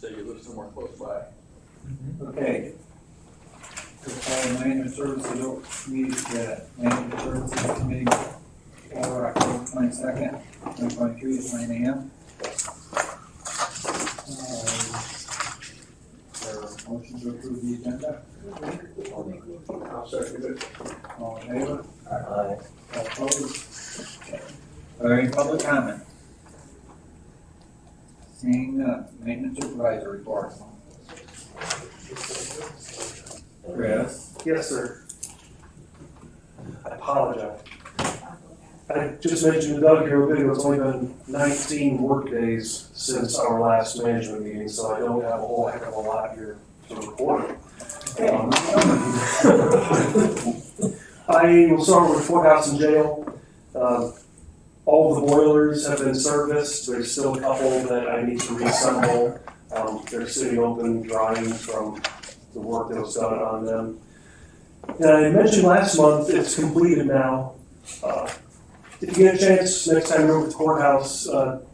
So you live somewhere close by. Okay. We'll call maintenance services maintenance services committee for October 22nd, 2023 at 9 a.m. There are motions to approve the agenda. I'll second it. All in favor? Aye. All opposed? Are there any public comment? Seeing none, maintenance supervisor report. Chris? Yes, sir. I apologize. I just mentioned to Doug here a bit ago, it's only been 19 work days since our last management meeting, so I don't have a whole heck of a lot here to report. I will start with courthouse and jail. All of the boilers have been serviced. There's still a couple that I need to reassemble. They're sitting open, drying from the work that was done on them. And I mentioned last month, it's completed now. If you get a chance, next time you're over at the courthouse,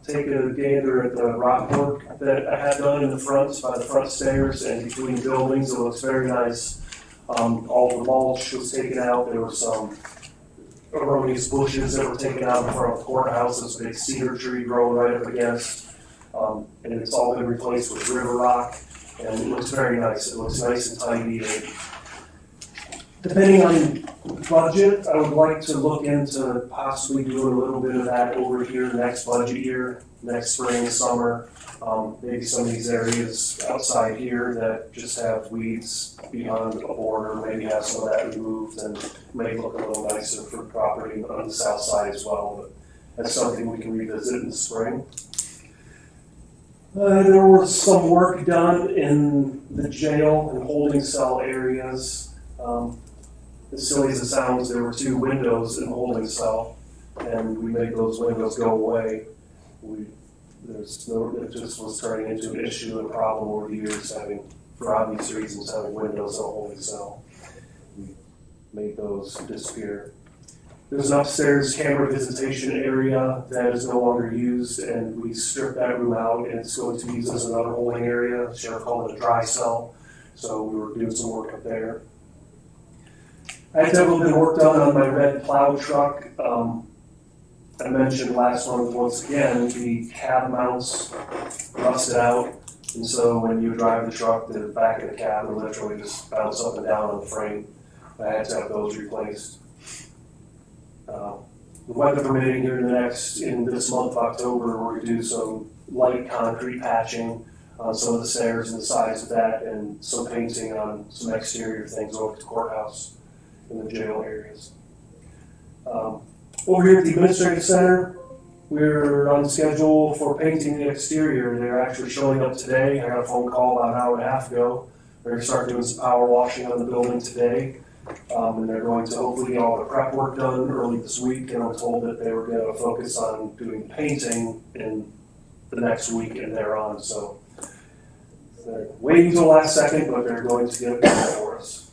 take a gander at the rock work that I had done in the front, by the front stairs and between buildings. It looks very nice. All the mulch was taken out. There were some erroneous bushes that were taken out in front of the courthouse. There's a big cedar tree growing right up against. And it's all been replaced with river rock. And it looks very nice. It looks nice and tidy. And depending on budget, I would like to look into possibly doing a little bit of that over here next budget year, next spring, summer. Maybe some of these areas outside here that just have weeds beyond a border, maybe have some of that removed and may look a little nicer for property on the south side as well. But that's something we can revisit in the spring. There was some work done in the jail and holding cell areas. As silly as it sounds, there were 2 windows in the holding cell, and we made those windows go away. It just was turning into an issue and a problem over the years, for obvious reasons, having windows in a holding cell. We made those disappear. There's an upstairs camera visitation area that is no longer used, and we stripped that room out, and it's going to be used as another holding area. The sheriff called it a dry cell, so we were doing some work up there. I had to have a little bit of work done on my red plow truck. I mentioned last month, once again, the cab mounts rusted out, and so when you drive the truck, the back of the cab will literally just bounce up and down on the frame. I had to have those replaced. The weather permitting here in this month of October, we're going to do some light concrete patching on some of the stairs and the sides of that, and some painting on some exterior things over at the courthouse in the jail areas. Over here at the administrative center, we're on schedule for painting the exterior. They're actually showing up today. I got a phone call about an hour and a half ago. They're going to start doing some power washing on the building today. And they're going to hopefully get all the prep work done early this week. And I'm told that they were going to focus on doing painting in the next week and thereon. So they're waiting until the last second, but they're going to get it done for us.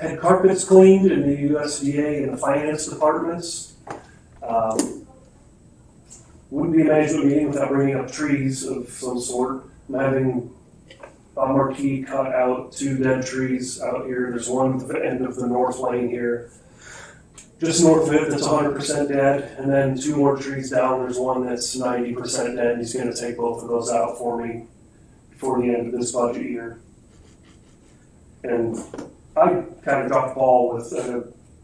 Had carpets cleaned in the USDA and the finance departments. Wouldn't be a management meeting without bringing up trees of some sort. I'm having Bob Marquis cut out 2 dead trees out here. There's one at the end of the north lane here, just north of it, that's 100% dead. And then 2 more trees down, there's one that's 90% dead. He's going to take both of those out for me before the end of this budget year. And I kind of dropped the ball with,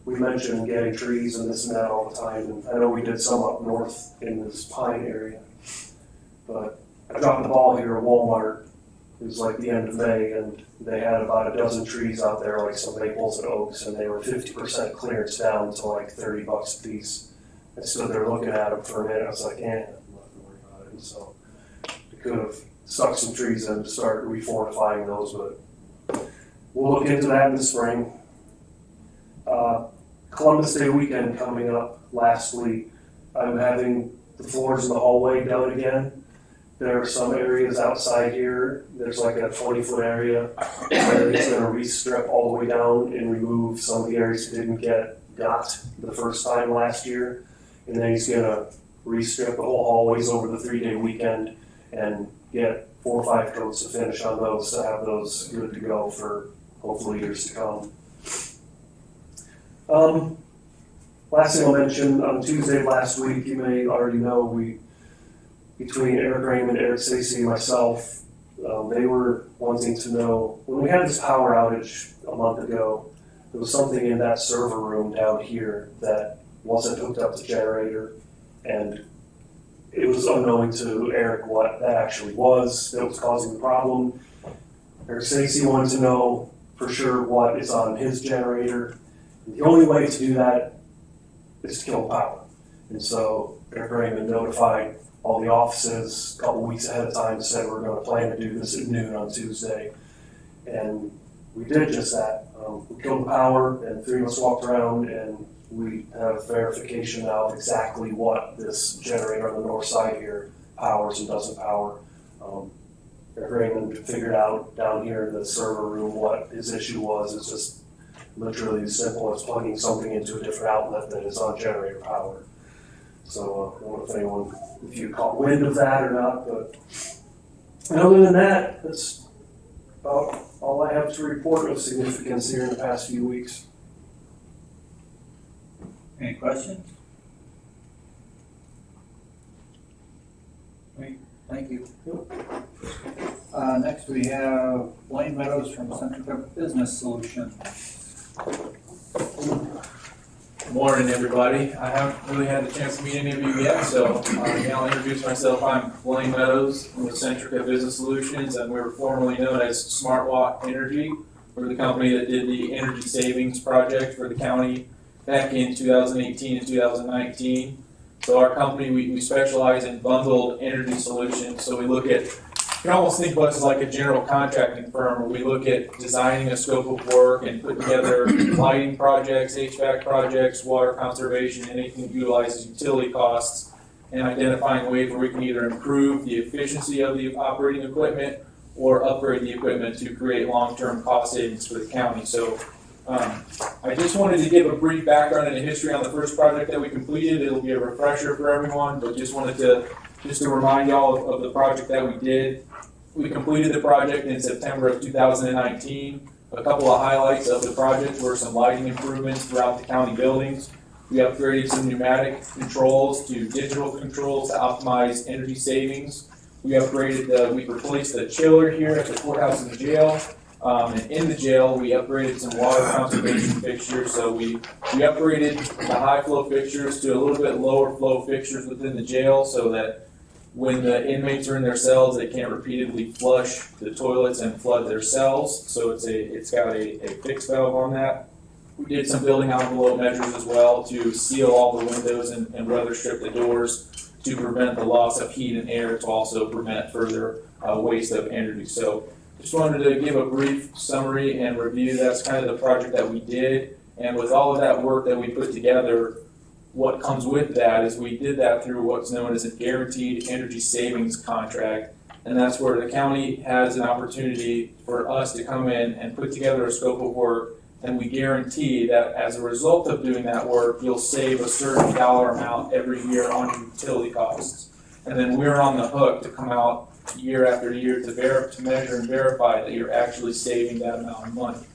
we mentioned getting trees and this and that all the time. And I know we did some up north in this pine area. But I dropped the ball here at Walmart. It was like the end of May, and they had about a dozen trees out there, like some maples and oaks, and they were 50% clearance down to like $30 a piece. I stood there looking at them for a minute. I was like, I'm not going to worry about it. And so we could have stuck some trees in to start refortifying those, but we'll look into that in the spring. Columbus Day weekend coming up last week. I'm having the floors in the hallway done again. There are some areas outside here. There's like a 20-foot area where he's going to re-strip all the way down and remove some of the areas that didn't get got the first time last year. And then he's going to re-strip the whole hallways over the 3-day weekend and get 4 or 5 coats of finish on those to have those good to go for hopefully years to come. Last thing I'll mention, on Tuesday of last week, you may already know, between Eric Raymond, Eric Stacy, and myself, they were wanting to know, when we had this power outage a month ago, there was something in that server room down here that wasn't hooked up to generator, and it was unknown to Eric what that actually was that was causing the problem. Eric Stacy wanted to know for sure what is on his generator. And the only way to do that is to kill power. And so Eric Raymond notified all the offices a couple weeks ahead of time, said we're going to plan to do this at noon on Tuesday. And we did just that. We killed the power, and 3 of us walked around, and we have verification now of exactly what this generator on the north side here powers and doesn't power. Eric Raymond figured out down here in the server room what his issue was. It's just literally as simple as plugging something into a different outlet that is on generator power. So I don't know if you caught wind of that or not, but and other than that, that's about all I have to report of significance here in the past few weeks. Any questions? Thank you. Next we have Blaine Meadows from Centrica Business Solutions. Good morning, everybody. I haven't really had the chance to meet any of you yet, so I'll introduce myself. I'm Blaine Meadows with Centrica Business Solutions, and we were formerly known as SmartWatt Energy. We're the company that did the energy savings project for the county back in 2018 and 2019. So our company, we specialize in bundled energy solutions. So we look at, you can almost think of us as like a general contracting firm, where we look at designing a scope of work and put together lighting projects, HVAC projects, water conservation, anything that utilizes utility costs, and identifying ways where we can either improve the efficiency of the operating equipment or upgrade the equipment to create long-term cost savings for the county. So I just wanted to give a brief background and a history on the first project that we completed. It'll be a refresher for everyone, but just wanted to remind y'all of the project that we did. We completed the project in September of 2019. A couple of highlights of the project were some lighting improvements throughout the county buildings. We upgraded some pneumatic controls to digital controls to optimize energy savings. We replaced the chiller here at the courthouse and the jail. And in the jail, we upgraded some water conservation fixtures. So we upgraded the high flow fixtures to a little bit lower flow fixtures within the jail, so that when the inmates are in their cells, they can't repeatedly flush the toilets and flood their cells. So it's got a fixed valve on that. We did some building envelope measures as well to seal all the windows and weather strip the doors to prevent the loss of heat and air, to also prevent further waste of energy. So just wanted to give a brief summary and review. That's kind of the project that we did. And with all of that work that we put together, what comes with that is we did that through what's known as a guaranteed energy savings contract. And that's where the county has an opportunity for us to come in and put together a scope of work, and we guarantee that as a result of doing that work, you'll save a certain dollar amount every year on your utility costs. And then we're on the hook to come out year after year to measure and verify that you're actually saving that amount of money.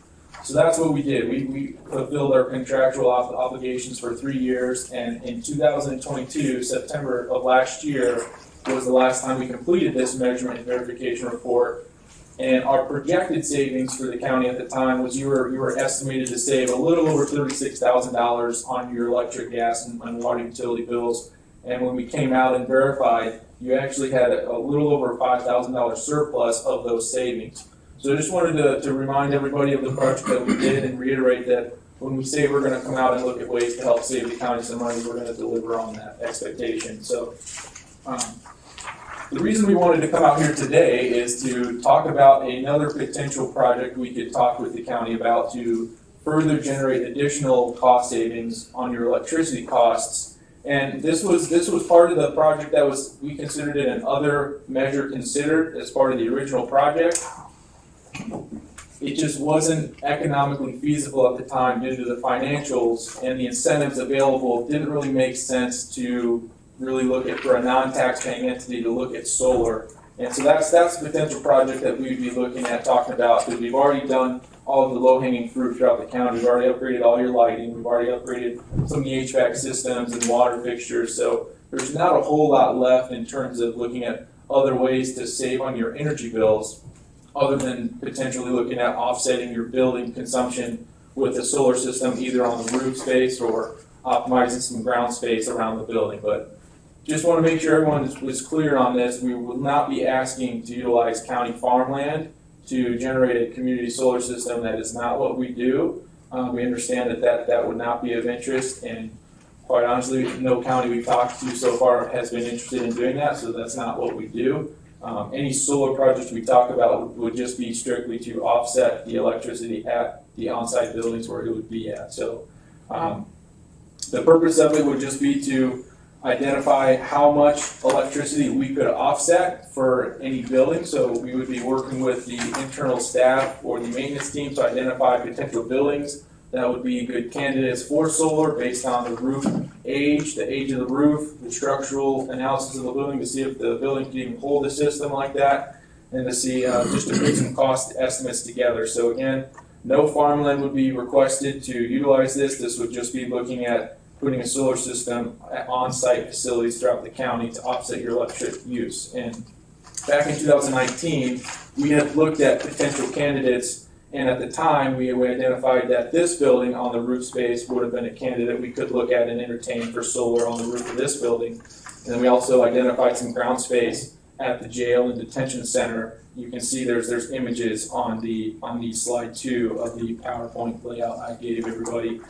So that's what we did. We fulfilled our contractual obligations for 3 years, and in 2022, September of last year, was the last time we completed this measurement and verification report. And our projected savings for the county at the time was you were estimated to save a little over $36,000 on your electric, gas, and water utility bills. And when we came out and verified, you actually had a little over $5,000 surplus of those savings. So I just wanted to remind everybody of the project that we did, and reiterate that when we say we're going to come out and look at ways to help save the county some money, we're going to deliver on that expectation. So the reason we wanted to come out here today is to talk about another potential project we could talk with the county about to further generate additional cost savings on your electricity costs. And this was part of the project that we considered it an other measure considered as part of the original project. It just wasn't economically feasible at the time due to the financials and the incentives available. It didn't really make sense to really look at, for a non-tax paying entity, to look at solar And so that's the potential project that we'd be looking at talking about, because we've already done all of the low-hanging fruit throughout the county. We've already upgraded all your lighting, we've already upgraded some of the HVAC systems and water fixtures, so there's not a whole lot left in terms of looking at other ways to save on your energy bills, other than potentially looking at offsetting your building consumption with a solar system, either on the roof space or optimizing some ground space around the building. But just want to make sure everyone is clear on this. We will not be asking to utilize county farmland to generate a community solar system. That is not what we do. We understand that would not be of interest, and quite honestly, no county we've talked to so far has been interested in doing that, so that's not what we do. Any solar projects we talk about would just be strictly to offset the electricity at the on-site buildings where it would be at. So the purpose of it would just be to identify how much electricity we could offset for any building. So we would be working with the internal staff or the maintenance team to identify potential buildings that would be good candidates for solar based on the roof age, the age of the roof, the structural analysis of the building to see if the building can even hold a system like that, and to see just to put some cost estimates together. So again, no farmland would be requested to utilize this. This would just be looking at putting a solar system at on-site facilities throughout the county to offset your electric use. And back in 2019, we had looked at potential candidates, and at the time, we identified that this building on the roof space would have been a candidate we could look at and entertain for solar on the roof of this building. And then we also identified some ground space at the jail and detention center. You can see there's images on the slide 2 of the PowerPoint layout I gave everybody.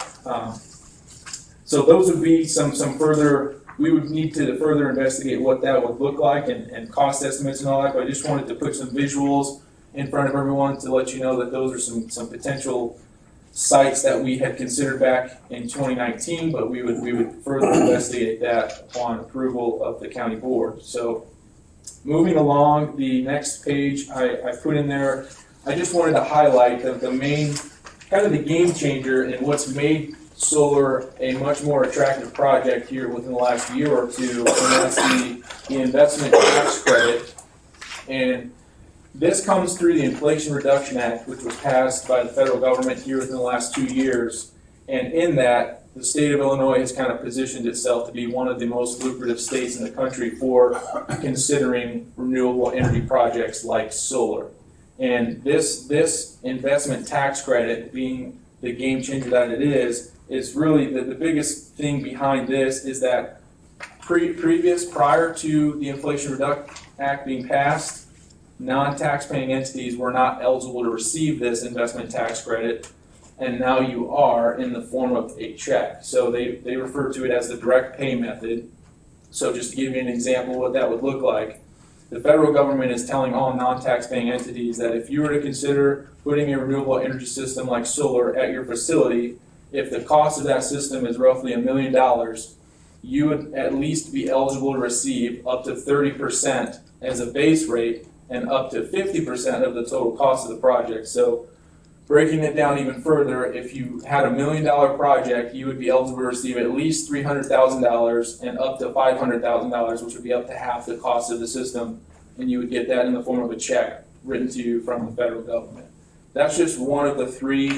So those would be some further, we would need to further investigate what that would look like and cost estimates and all that, but I just wanted to put some visuals in front of everyone to let you know that those are some potential sites that we had considered back in 2019, but we would further investigate that upon approval of the county board. So moving along, the next page I put in there, I just wanted to highlight the main, kind of the game changer and what's made solar a much more attractive project here within the last year or two, and that's the investment tax credit. And this comes through the Inflation Reduction Act, which was passed by the federal government here within the last 2 years. And in that, the state of Illinois has kind of positioned itself to be one of the most lucrative states in the country for considering renewable energy projects like solar. And this investment tax credit, being the game changer that it is really the biggest thing behind this is that prior to the Inflation Reduction Act being passed, non-tax-paying entities were not eligible to receive this investment tax credit, and now you are in the form of a check. So they refer to it as the direct pay method. So just to give you an example of what that would look like, the federal government is telling all non-tax-paying entities that if you were to consider putting a renewable energy system like solar at your facility, if the cost of that system is roughly $1 million, you would at least be eligible to receive up to 30% as a base rate and up to 50% of the total cost of the project. So breaking it down even further, if you had $1 million project, you would be eligible to receive at least $300,000 and up to $500,000, which would be up to half the cost of the system, and you would get that in the form of a check written to you from the federal government. That's just one of the 3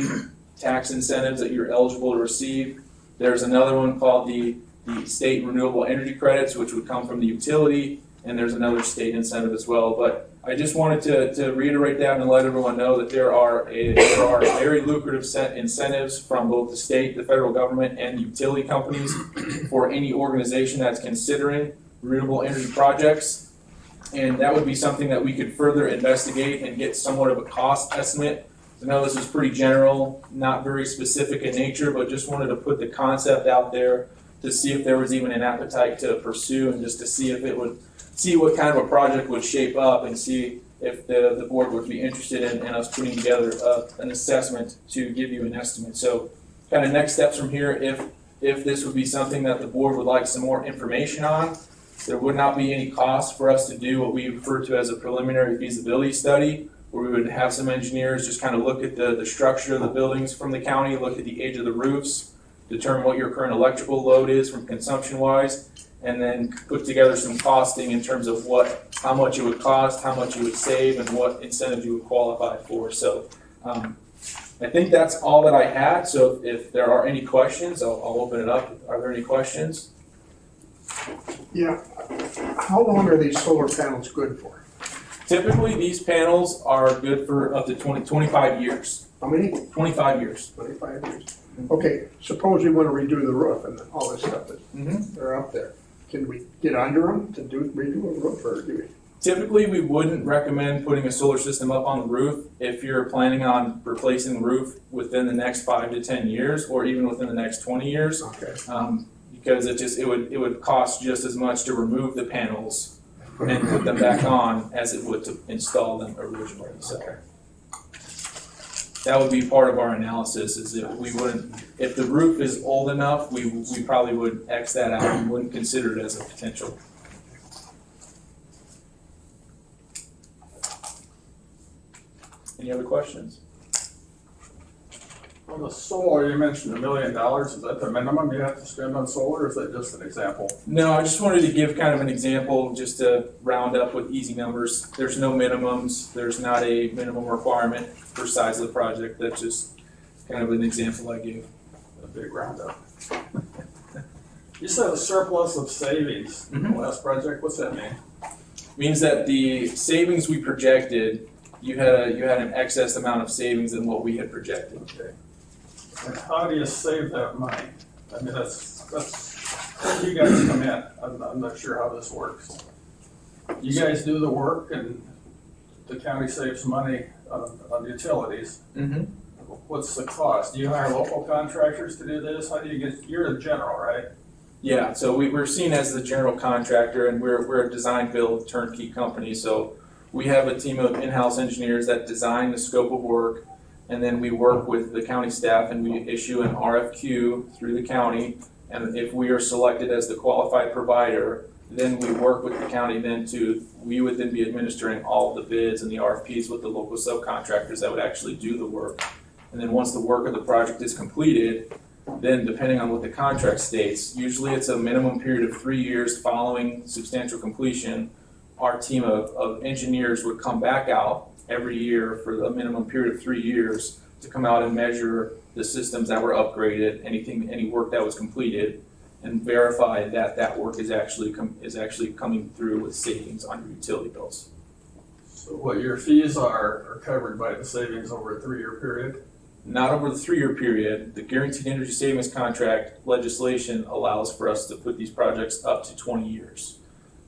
tax incentives that you're eligible to receive. There's another one called the state renewable energy credits, which would come from the utility, and there's another state incentive as well. But I just wanted to reiterate that and let everyone know that there are very lucrative incentives from both the state, the federal government, and utility companies for any organization that's considering renewable energy projects. And that would be something that we could further investigate and get somewhat of a cost estimate. I know this is pretty general, not very specific in nature, but just wanted to put the concept out there to see if there was even an appetite to pursue, and just to see if it would, see what kind of a project would shape up, and see if the board would be interested in us putting together an assessment to give you an estimate. So kind of next steps from here, if this would be something that the board would like some more information on, there would not be any cost for us to do what we refer to as a preliminary feasibility study, where we would have some engineers just kind of look at the structure of the buildings from the county, look at the age of the roofs, determine what your current electrical load is from consumption-wise, and then put together some costing in terms of how much it would cost, how much you would save, and what incentives you would qualify for. So I think that's all that I had. So if there are any questions, I'll open it up. Are there any questions? Yeah. How long are these solar panels good for? Typically, these panels are good for up to 25 years. How many? 25 years. 25 years. Okay, suppose we want to redo the roof and all this stuff that Mm-hmm. are up there. Can we get under them to redo a roof, or do we? Typically, we wouldn't recommend putting a solar system up on the roof if you're planning on replacing the roof within the next 5 to 10 years, or even within the next 20 years, Okay. because it would cost just as much to remove the panels and put them back on as it would to install them originally. So that would be part of our analysis. Is if the roof is old enough, we probably would X that out and wouldn't consider it as a potential. Any other questions? On the solar, you mentioned $1 million. Is that the minimum you have to spend on solar, or is that just an example? No, I just wanted to give kind of an example, just to round up with easy numbers. There's no minimums. There's not a minimum requirement for size of the project. That's just kind of an example I gave. A big roundup. You said a surplus of savings in the last project. What's that mean? Means that the savings we projected, you had an excess amount of savings than what we had projected. Okay. And how do you save that money? I mean, that's you guys come in. I'm not sure how this works. You guys do the work, and the county saves money on utilities. Mm-hmm. What's the cost? Do you hire local contractors to do this? How do you get? You're the general, right? Yeah, so we're seen as the general contractor, and we're a design build turnkey company. So we have a team of in-house engineers that design the scope of work, and then we work with the county staff and we issue an RFQ through the county. And if we are selected as the qualified provider, then we work with the county we would then be administering all of the bids and the RFPs with the local subcontractors that would actually do the work. And then once the work of the project is completed, then depending on what the contract states, usually it's a minimum period of 3 years following substantial completion. Our team of engineers would come back out every year for a minimum period of 3 years to come out and measure the systems that were upgraded, any work that was completed, and verify that work is actually coming through with savings on your utility bills. So what your fees are covered by the savings over a 3-year period? Not over the 3-year period. The Guaranteed Energy Savings Contract legislation allows for us to put these projects up to 20 years.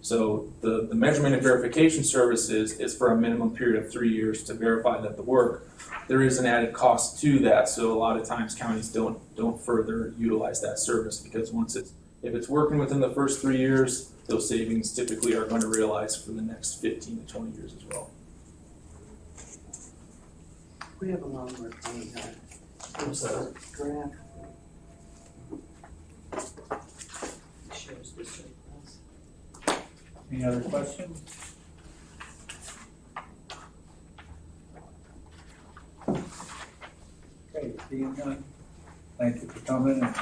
So the measurement and verification services is for a minimum period of 3 years to verify that the work. There is an added cost to that, so a lot of times counties don't further utilize that service, because if it's working within the first 3 years, those savings typically are going to realize for the next 15 to 20 years as well. We have a lot of work on that. What's that? Draft. Shows the surplus. Any other questions? Okay, seeing none, thank you for coming. And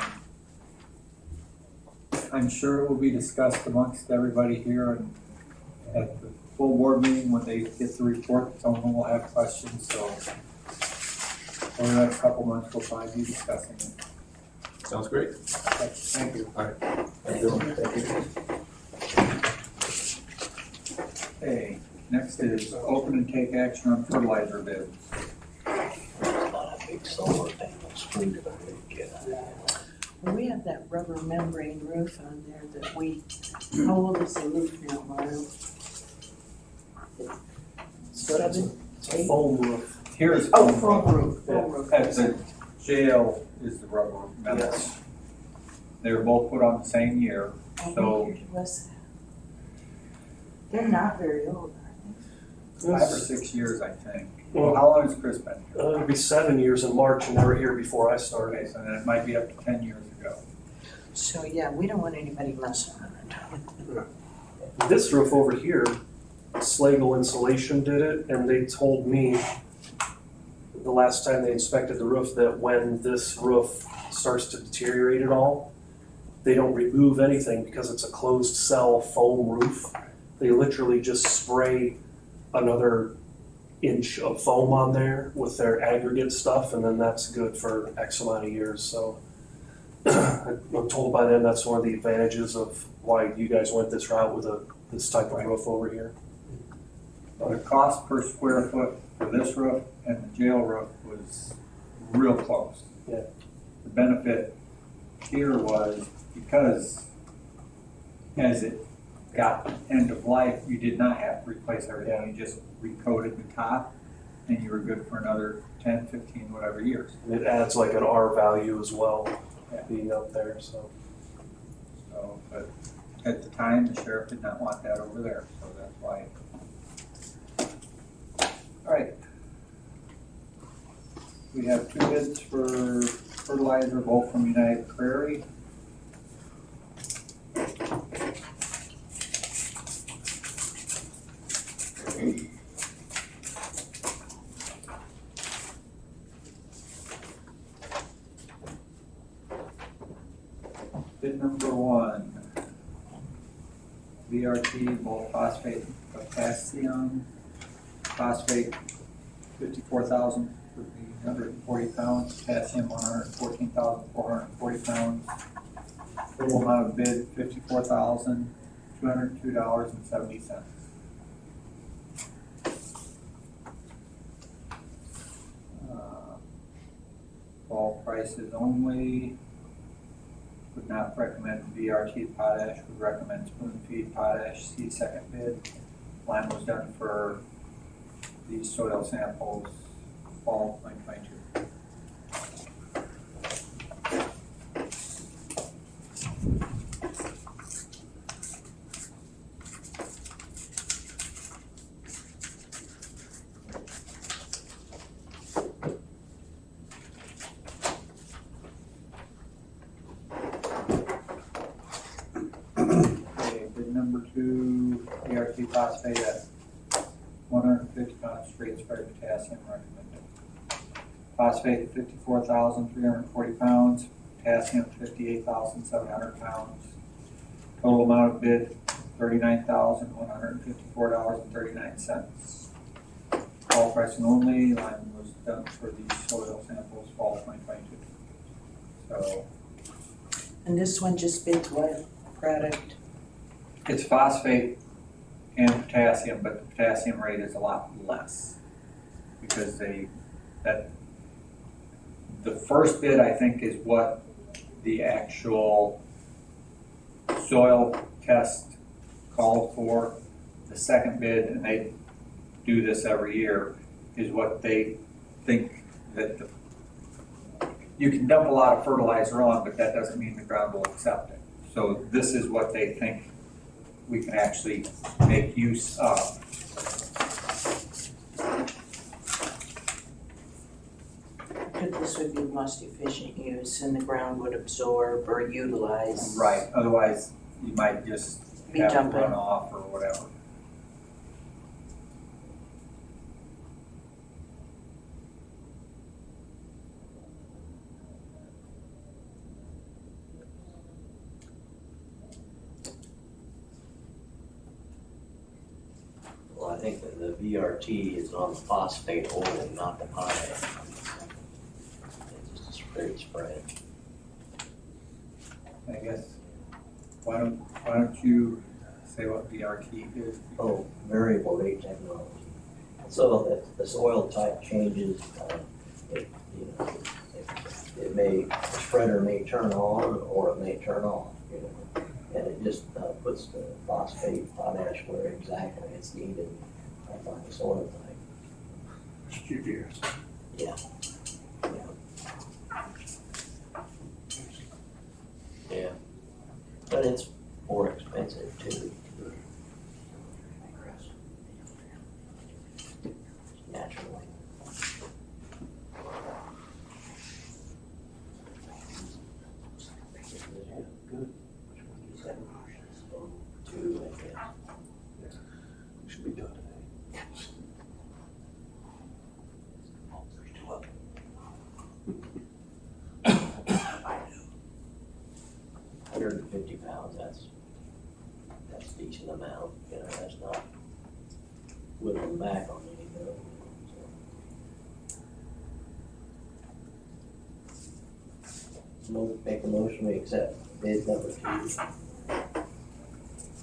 I'm sure it will be discussed amongst everybody here and at the full board meeting when they get the report. Some of them will have questions, so over the next couple months, we'll probably be discussing it. Sounds great. Okay, thank you. Thank you. Okay, next is open and take action on fertilizer bids. Well, we have that rubber membrane roof on there how old is the roof now, Mario? 7, It's a 8? foam roof. Here's Oh, foam roof, foam roof. at the jail is the rubber membrane. Yes. They were both put on the same year. How So- many years was that? They're not very old, are 5 or 6 years, I think. Well, How long has Chris been here? It'll be 7 years in March, and they were here before I started. Okay, so then it might be up to 10 years ago. they? So, yeah, we don't want anybody messing with it. This roof over here, Slagle Insulation did it, and they told me the last time they inspected the roof that when this roof starts to deteriorate at all, they don't remove anything because it's a closed cell foam roof. They literally just spray another inch of foam on there with their aggregate stuff, and then that's good for X amount of years, so. I'm told by them that's one of the advantages of why you guys went this route with this type of roof over here. The cost per square foot for this roof and the jail roof was real close. Yeah. The benefit here was because as it got end of life, you did not have to replace everything. You just recoated the top and you were good for another 10, 15, whatever years. And it adds like an R value as well, Yeah. being up there, so. So, but at the time, the sheriff did not want that over there, so that's why. All right. We have 2 bids for fertilizer, both from United Prairie. Bid number 1. BRT, both phosphate, potassium, phosphate 54,000 for the 140 pounds, potassium 114,440 pounds. Total amount of bid $54,202.70. All prices only. Would not recommend BRT potash, would recommend spoon feed potash, C second bid. Line was done for these soil samples fall 2022. Okay, bid number 2, BRT phosphate at 150 pounds straight spread potassium recommended. Phosphate 54,340 pounds, potassium 58,700 pounds. Total amount of bid $39,154.39. All pricing only, line was done for these soil samples fall 2022. So And this one just bids what product? it's phosphate and potassium, but the potassium rate is a lot less. Because the first bid, I think, is what the actual soil test called for. The second bid, and they do this every year, is what they think that you can dump a lot of fertilizer on, but that doesn't mean the ground will accept it. So this is what they think we can actually make use of. But this would be most efficient use and the ground would absorb or utilize. Right, otherwise you might just Be have to dumping. run off or whatever. Well, I think that the VRT is on the phosphate only, not the potash. It's just a straight spread. I guess, why don't you say what VRT is? Oh, variable rate technology. So if the soil type changes, it, you know, it may, the spreader may turn on or it may turn off, you know. And it just puts the phosphate, potash where exactly it's needed by the soil type. GPS. Yeah. Yeah. But it's more expensive too. Naturally. Good. Two, I guess. Should be done today. pounds, that's a decent amount, you know, that's not whittling back on anything. Make a motion, we accept bid number 2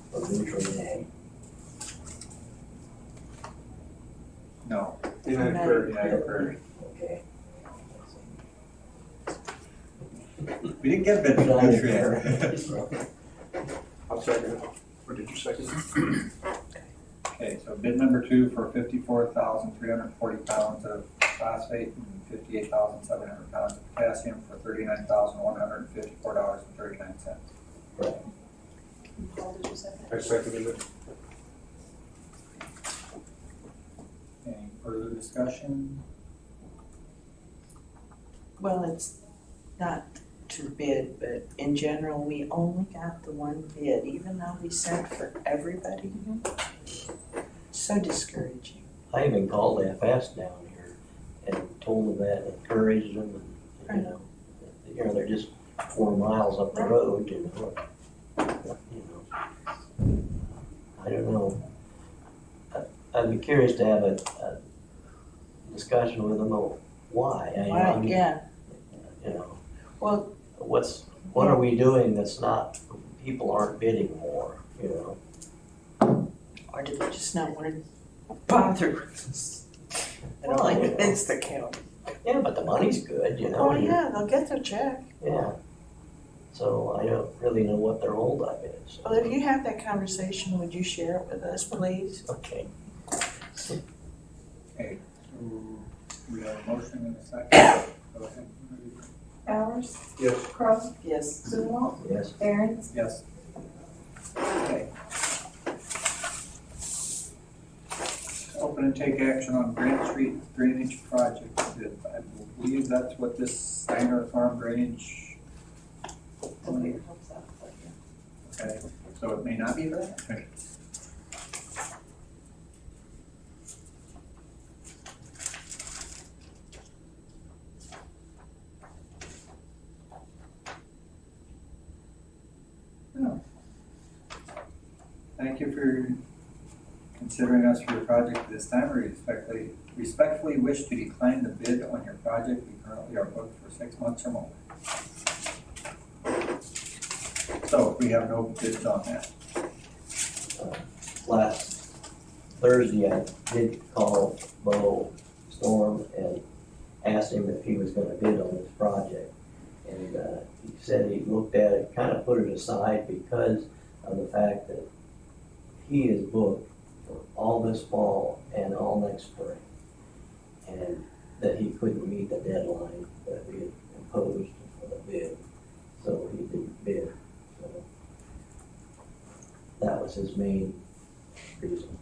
for Nutrien Ag. No. United United Prairie. Okay. We didn't get bid from United Nutrien. Prairie. I'll second it. Or did you second it? Okay, so bid number 2 for 54,340 pounds of phosphate and 58,700 pounds of potassium for $39,154.39. Paul, did you second? I seconded it. Any further discussion? Well, it's not to bid, but in general, we only got the one bid, even though we sent for everybody. So discouraging. I even called FS down here and told them that, encouraged them, and, you know, they're just 4 miles up the road, you know. I don't know. I'd be curious to have a discussion with them on why. Wow, yeah, You know, well, what are we doing that's not, people aren't bidding more, you know? or did they just not want to bother with us? Well, like, it's the county. Yeah, but the money's good, you know. Oh, yeah, they'll get their check. Yeah. So I don't really know what their holdup is. Well, if you have that conversation, would you share it with us, please? Okay. Okay, so we have a motion and a second. Go ahead. Bowers, Yes. Crowe, Yes. Sumall, Yes. Aaron's, Yes. Okay. Open and take action on Grant Street drainage project. I believe that's what this Steiner Farm drainage. Okay, so it may not be that? Okay. Oh. Thank you for considering us for your project at this time. We respectfully wish to decline the bid on your project. We currently are booked for 6 months or more. So we have no bids on that. Last Thursday, I did call Bo Storm and asked him if he was gonna bid on this project. And he said he looked at it, kind of put it aside because of the fact that he is booked for all this fall and all next spring. And that he couldn't meet the deadline that we had imposed for the bid, so he didn't bid. So that was his main reason.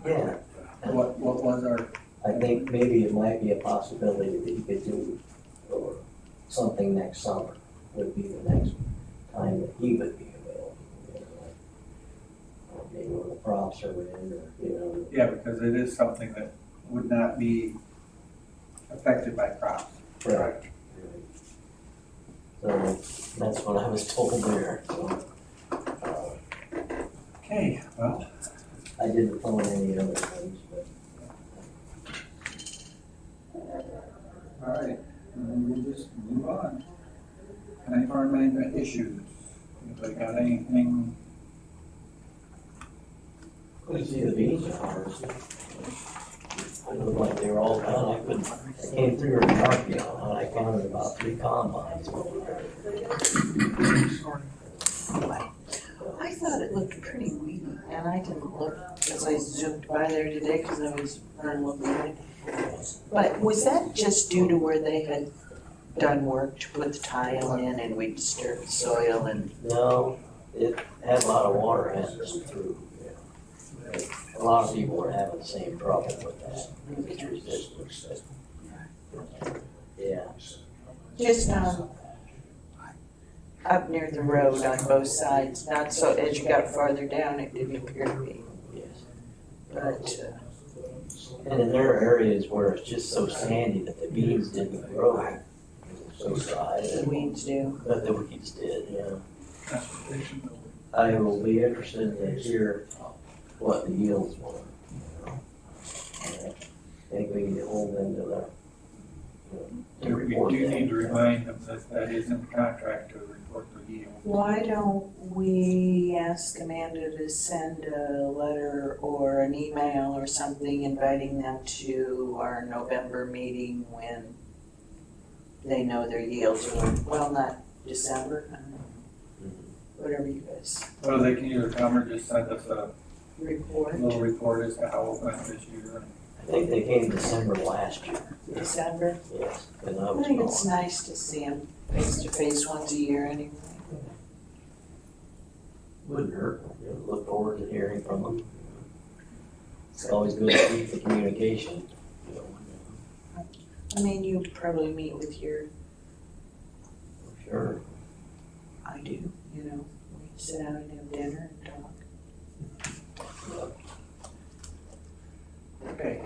Yeah. What was our, I think maybe it might be a possibility that he could do, or something next summer would be the next time that he would be available. You know, like, maybe when the crops are in, or, you know. yeah, because it is something that would not be affected by crops. Right. So that's what I was told there, so. Okay, well, I didn't phone any other things, but. all right, and we'll just move on. Any farmland issues? Anybody got anything? Couldn't see the beans at first. It looked like they were all done. I came through in dark, you know, and I counted about 3 combines. I thought it looked pretty weedy, and I didn't look as I zoomed by there today because I was running a little behind. But was that just due to where they had done work to put the tile in and we disturbed the soil and? No, it had a lot of water having come through. Yeah. A lot of people were having the same trouble with that. It's resistance. Yeah. Just up near the road on both sides, not so, as you got farther down, it didn't appear to be. Yes. But, And then there are areas where it's just so sandy that the beans didn't grow. It was so dry, The weeds do. but the weeds did, yeah. Transportation building. I will be interested to hear what the yields were. I think we need to hold them to their. We do need to remind them that that is in the contract to report the yield. Why don't we ask Amanda to send a letter or an email or something inviting them to our November meeting when they know their yields are, well, not December, I don't know. Whatever you guys Well, they can either come or just send us a report, little report as to how it went this year. I think they came December last year, December. yes, and I I was think it's gone. nice to see them face to face once a year anyway. Wouldn't hurt, you know, look forward to hearing from them. It's always good to keep the communication, you know. I mean, you probably meet with your, Sure. I do, you know, we sit down and have dinner and talk. Okay.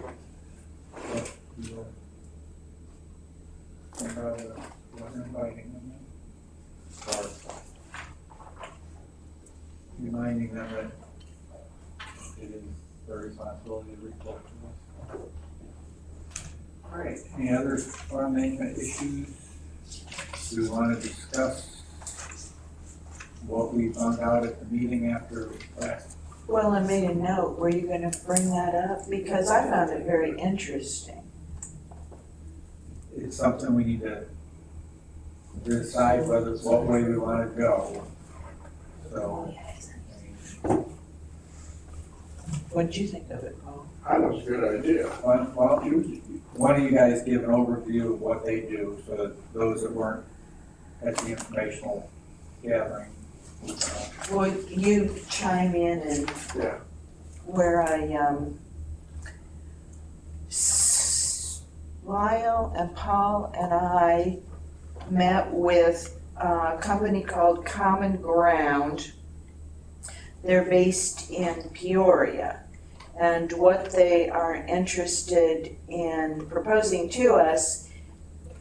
So, we'll send out a inviting them. Or reminding them that it is their responsibility to report to us. All right, any other farm management issues? Do we want to discuss what we found out at the meeting after last? Well, I made a note, were you gonna bring that up? Because I found it very interesting. It's something we need to decide whether it's what way we want to go. So, What'd you think of it, Paul? I think it's a good idea. why don't one of you guys give an overview of what they do, so that those that weren't at the informational gathering. Well, you chime in and Yeah. where Lyle and Paul and I met with a company called Common Ground. They're based in Peoria. And what they are interested in proposing to us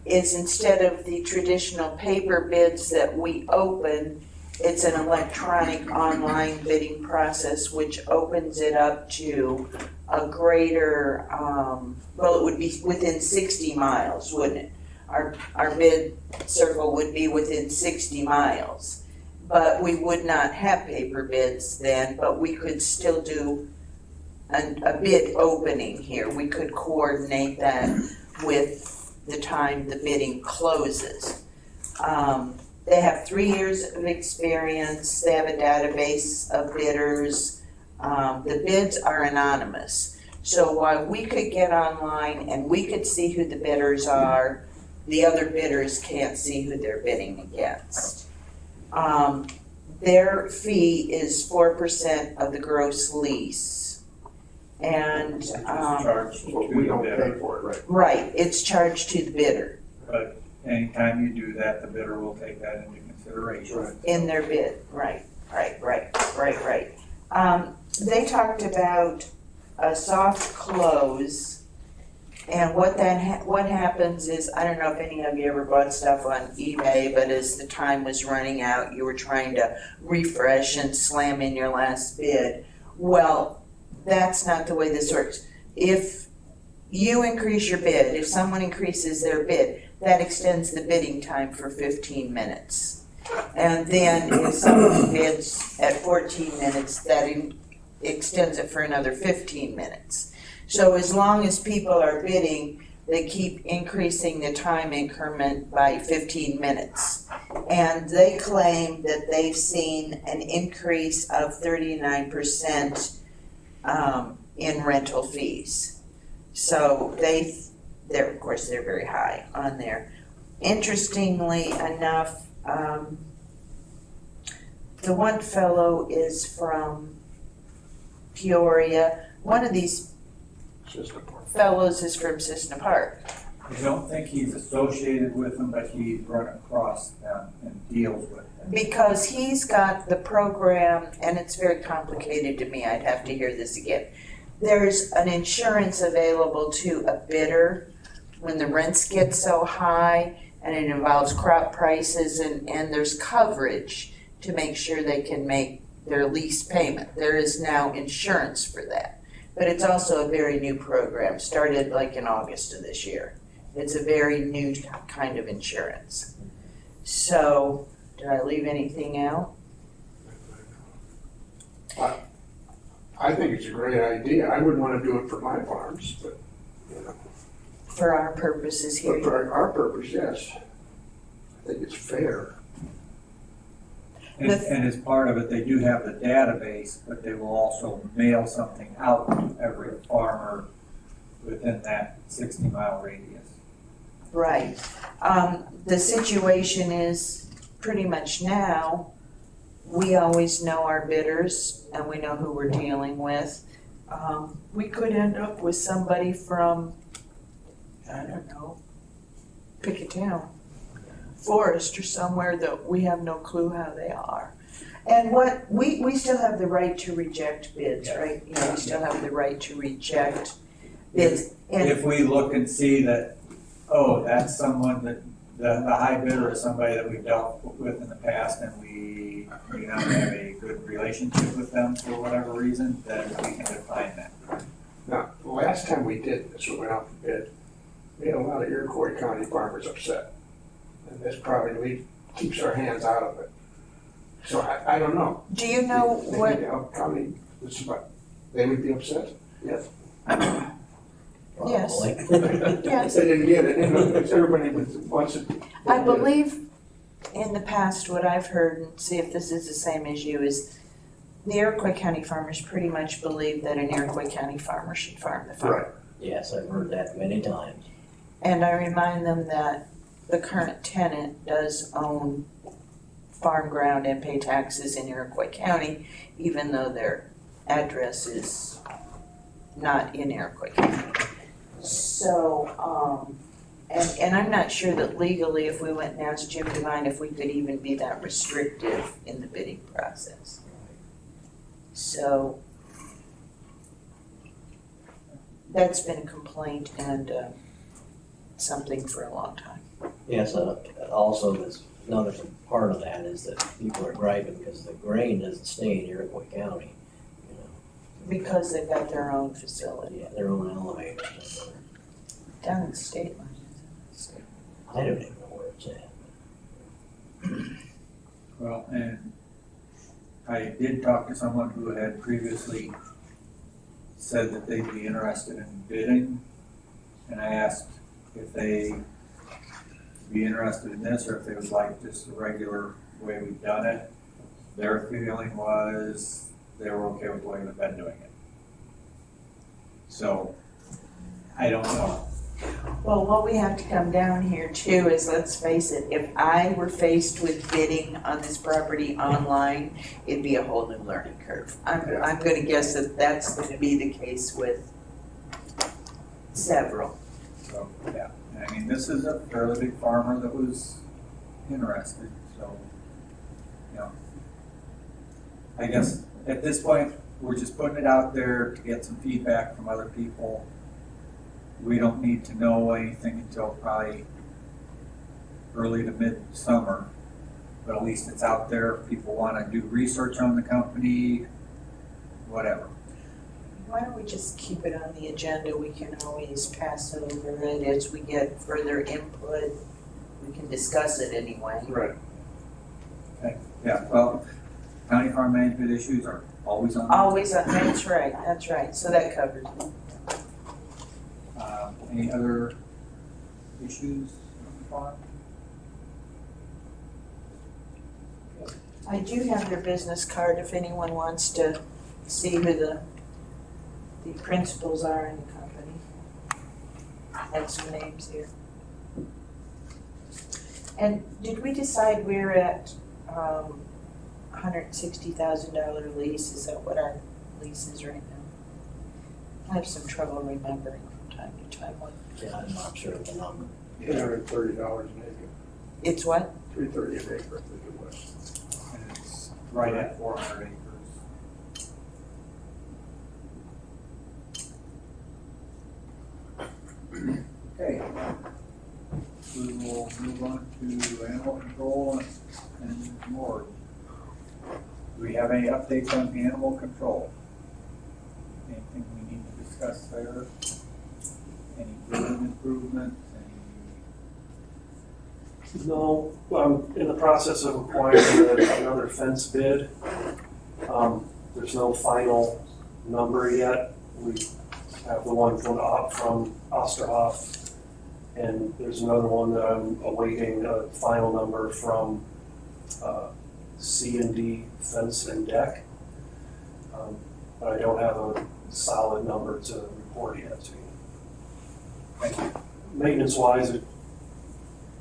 is instead of the traditional paper bids that we open, it's an electronic online bidding process which opens it up to a greater, well, it would be within 60 miles, wouldn't it? Our bid circle would be within 60 miles. But we would not have paper bids then, but we could still do a bid opening here. We could coordinate that with the time the bidding closes. They have 3 years of experience. They have a database of bidders. The bids are anonymous. So while we could get online and we could see who the bidders are, the other bidders can't see who they're bidding against. Their fee is 4% of the gross lease. And, Charged to We the don't pay bidder. for it, right? right, it's charged to the bidder But anytime you do that, the bidder will take that into consideration. in their bid, right. They talked about a soft close, and what happens is, I don't know if any of you ever bought stuff on eBay, but as the time was running out, you were trying to refresh and slam in your last bid. Well, that's not the way this works. If you increase your bid, if someone increases their bid, that extends the bidding time for 15 minutes. And then if someone bids at 14 minutes, that extends it for another 15 minutes. So as long as people are bidding, they keep increasing the time increment by 15 minutes. And they claim that they've seen an increase of 39% in rental fees. So of course, they're very high on there. Interestingly enough, the one fellow is from Peoria. One of these fellows is from Cissna Park. I don't think he's associated with them, but he's run across them and deals with them. Because he's got the program, and it's very complicated to me, I'd have to hear this again. there's an insurance available to a bidder when the rents get so high, and it involves crop prices, and there's coverage to make sure they can make their lease payment. There is now insurance for that. But it's also a very new program, started like in August of this year. It's a very new kind of insurance. So, did I leave anything out? I think it's a great idea. I wouldn't wanna do it for my farms, but, For our purposes here. but for our purpose, yes. I think it's fair. And as part of it, they do have the database, but they will also mail something out to every farmer within that 60-mile radius. Right. The situation is pretty much now, we always know our bidders and we know who we're dealing with. We could end up with somebody from, I don't know, pick a town, Forest or somewhere that we have no clue how they are. And we still have the right to reject bids, right? You know, we still have the right to reject bids. And If we look and see that, oh, that's someone that, the high bidder is somebody that we've dealt with in the past and we don't have a good relationship with them for whatever reason, then we can define that. Now, the last time we did this, we went out for bid, we had a lot of Iroquois County farmers upset. And this probably keeps our hands out of it. So I don't know. do you know what? Maybe Elk County, they would be upset? Yes. Yes. Probably. Yes. They didn't get it, you know, because everybody wants it. I believe in the past, what I've heard, and see if this is the same as you, is the Iroquois County farmers pretty much believe that an Iroquois County farmer should farm the farm. Right. Yes, I've heard that many times. And I remind them that the current tenant does own farm ground and pay taxes in Iroquois County, even though their address is not in Iroquois County. So, and I'm not sure that legally, if we went and asked Jim Devine, if we could even be that restrictive in the bidding process. So, that's been a complaint and something for a long time. Yes, also, there's another part of that is that people are griping because the grain doesn't stay in Iroquois County. You know, Because they've got their own facility yeah, their own elevator. down in the state line. I don't even know where it's at. Well, and I did talk to someone who had previously said that they'd be interested in bidding. And I asked if they be interested in this or if they would like just the regular way we've done it. Their feeling was they were okay with the way we've been doing it. So, I don't know. Well, what we have to come down here too is, let's face it, if I were faced with bidding on this property online, it'd be a whole new learning curve. I'm gonna guess that that's gonna be the case with several. So, yeah, I mean, this is a fairly big farmer that was interested, so, you know. I guess at this point, we're just putting it out there to get some feedback from other people. We don't need to know anything until probably early to mid-summer, but at least it's out there. If people wanna do research on the company, whatever. Why don't we just keep it on the agenda? We can always pass over it as we get further input. We can discuss it anyway. Right. Yeah, well, county farm management issues are always on. Always, that's right, so that covers it. Any other issues on the farm? I do have your business card if anyone wants to see who the principals are in the company. I have some names here. And did we decide we're at $160,000 lease? Is that what our lease is right now? I have some trouble remembering from time to time what. Yeah, I'm not sure of the number. $830 an acre, It's what? $330 an acre, I think it was. And it's right at 400 acres. any updates on animal control? Anything we need to discuss there? Any building improvements, No, I'm in the process of acquiring another fence bid. There's no final number yet. We have the one from Osterhoff, and there's another one that I'm awaiting a final number from C&D Fence and Deck. But I don't have a solid number to report yet to you. Thank you. Maintenance wise,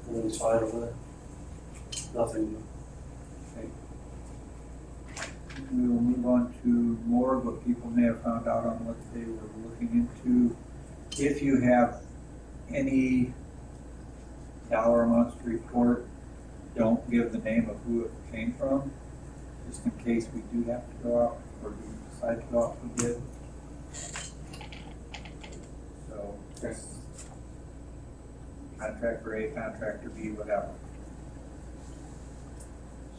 everything's fine over there. Nothing new. We will move on to more of what people may have found out on what they were looking into. If you have any dollar amounts to report, don't give the name of who it came from, just in case we do have to go out or we decide to go out for bid. So, just contractor A, contractor B, whatever.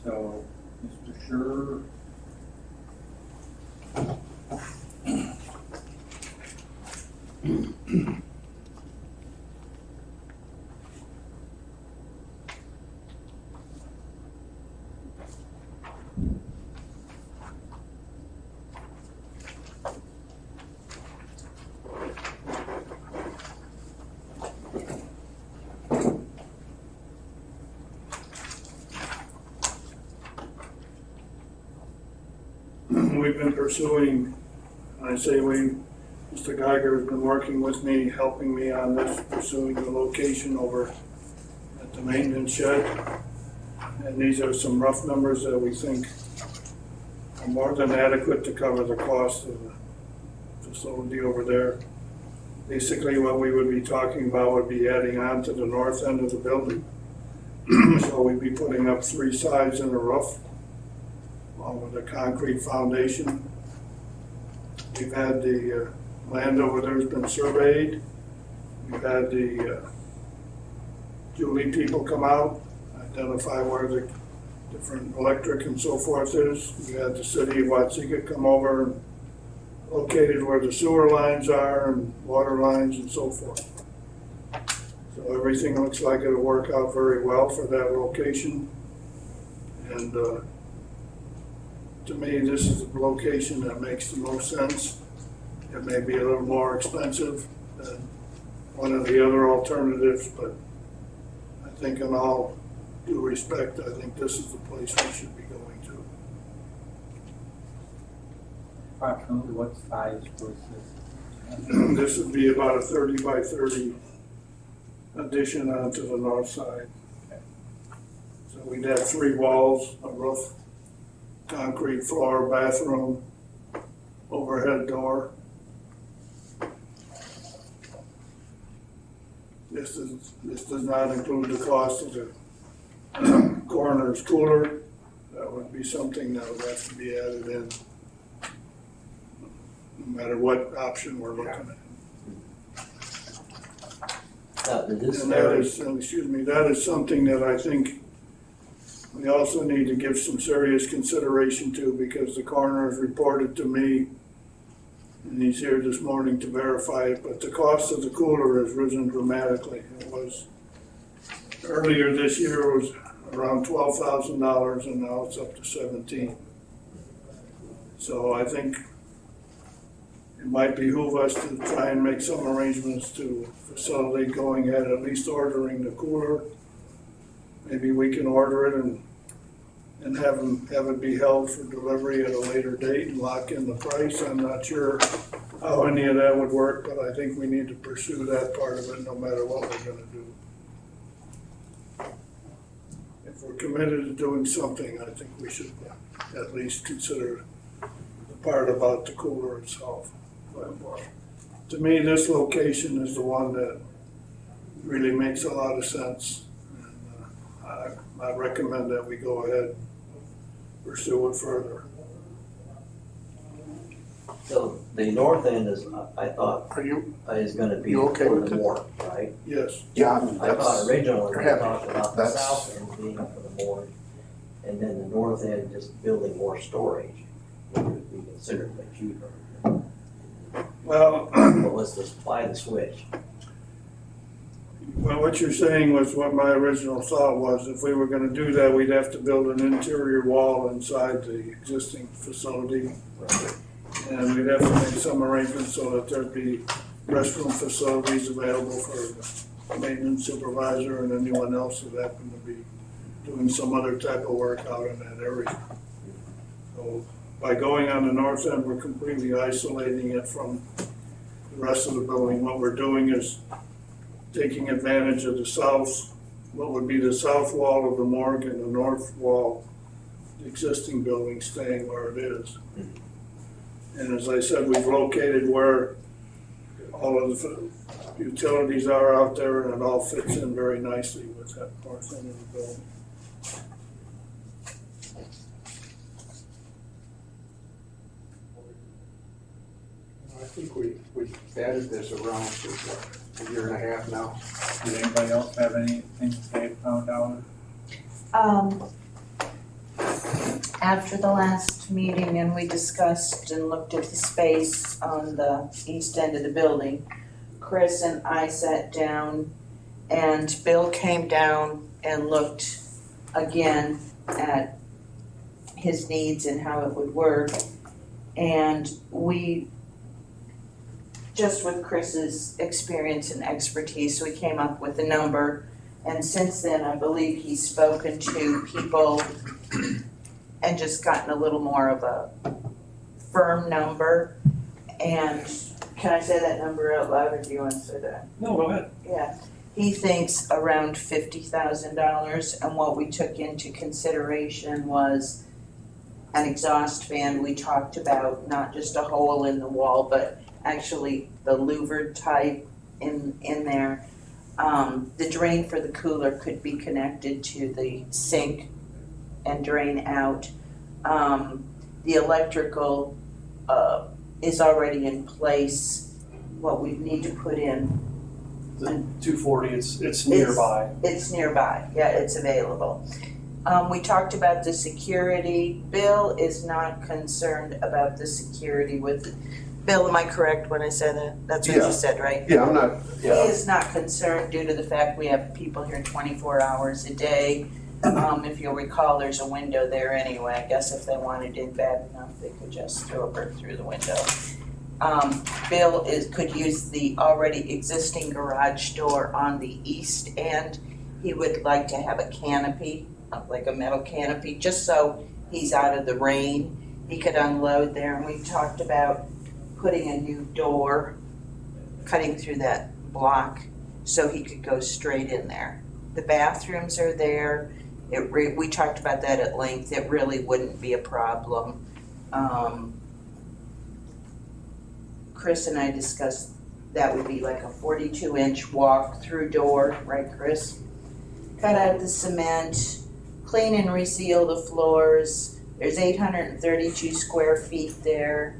So, Mr. Scher. We've been pursuing, I say we, Mr. Geiger has been working with me, helping me on this, pursuing the location over at the maintenance shed. And these are some rough numbers that we think are more than adequate to cover the cost of the facility over there. Basically, what we would be talking about would be adding on to the north end of the building. So we'd be putting up 3 sides and a roof, along with a concrete foundation. We've had the land over there has been surveyed. We've had the Julie people come out, identify where the different electric and so forth is. We had the city of Watsika come over and located where the sewer lines are and water lines and so forth. So everything looks like it'll work out very well for that location. And to me, this is the location that makes the most sense. It may be a little more expensive than one of the other alternatives, but I think in all due respect, I think this is the place we should be going to. Approximately what size was this? This would be about a 30 by 30 addition onto the north side. So we'd have 3 walls, a roof, concrete floor, bathroom, overhead door. This does not include the cost of the coroner's cooler. That would be something that would have to be added in, no matter what option we're looking at. And that is, that is something that I think we also need to give some serious consideration to, because the coroner has reported to me, and he's here this morning to verify it, but the cost of the cooler has risen dramatically. It was, earlier this year, it was around $12,000, and now it's up to $17,000. So I think it might behoove us to try and make some arrangements to facilitate going ahead, at least ordering the cooler. Maybe we can order it and have it be held for delivery at a later date and lock in the price. I'm not sure how any of that would work, but I think we need to pursue that part of it no matter what we're gonna do. If we're committed to doing something, I think we should at least consider the part about the cooler itself. To me, this location is the one that really makes a lot of sense. And I recommend that we go ahead, pursue it further. So the north end is, I thought, Are you, is gonna be You okay for with the it? mooring, right? yes, Yeah, I thought originally we happy. talked about the That's- south end being for the mooring, and then the north end just building more storage. considerably cheaper. Well, But let's just apply the switch. well, what you're saying was what my original thought was. If we were gonna do that, we'd have to build an interior wall inside the existing facility. And we'd have to make some arrangements so that there'd be restroom facilities available for the maintenance supervisor and anyone else that happened to be doing some other type of work out in that area. So by going on the north end, we're completely isolating it from the rest of the building. What we're doing is taking advantage of the south, what would be the south wall of the morgue and the north wall, the existing building staying where it is. And as I said, we've located where all of the utilities are out there, and it all fits in very nicely with that north end of the building. I think we added this around for a year and a half now. Did anybody else have anything they found out? After the last meeting and we discussed and looked at the space on the east end of the building, Chris and I sat down and Bill came down and looked again at his needs and how it would work. And we, just with Chris's experience and expertise, we came up with a number. And since then, I believe he's spoken to people and just gotten a little more of a firm number. And can I say that number out loud, or do you want to say that? No, go ahead. Yeah, he thinks around $50,000, and what we took into consideration was an exhaust fan. We talked about not just a hole in the wall, but actually the louvered type in there. The drain for the cooler could be connected to the sink and drain out. The electrical is already in place. What we need to put in, The 240, it's nearby. it's nearby, yeah, it's available. We talked about the security. Bill is not concerned about the security with, Bill, am I correct when I say that? That's what Yeah. you said, right? Yeah, I'm not, He is not concerned due to the fact we have people here 24 hours a day. If you'll recall, there's a window there anyway. I guess if they wanted in bad enough, they could just throw a brick through the window. Bill could use the already existing garage door on the east end. He would like to have a canopy, like a metal canopy, just so he's out of the rain. He could unload there, and we talked about putting a new door, cutting through that block, so he could go straight in there. The bathrooms are there. We talked about that at length. It really wouldn't be a problem. Chris and I discussed that would be like a 42-inch walk-through door, right, Chris? Cut out the cement, clean and reseal the floors. There's 832 square feet there.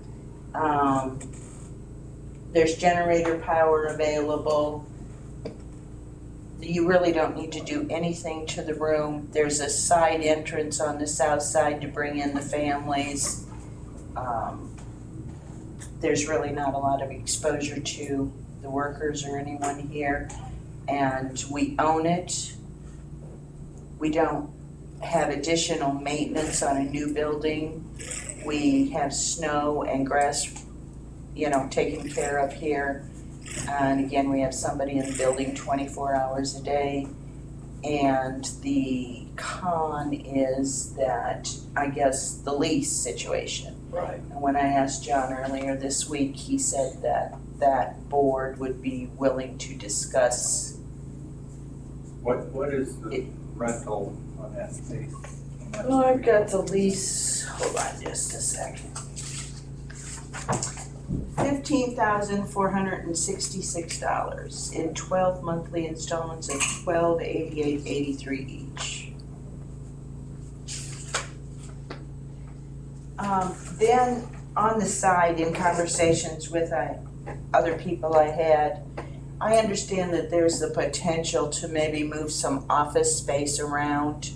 There's generator power available. You really don't need to do anything to the room. There's a side entrance on the south side to bring in the families. There's really not a lot of exposure to the workers or anyone here. And we own it. We don't have additional maintenance on a new building. We have snow and grass, taken care of here. And again, we have somebody in the building 24 hours a day. And the con is that, I guess, the lease situation. Right. And when I asked John earlier this week, he said that that board would be willing to discuss. What is the rental on that space? How much? Oh, I've got the lease, hold on just a second. $15,466 in 12 monthly installments of $1,288.83 each. Then on the side, in conversations with other people I had, I understand that there's the potential to maybe move some office space around.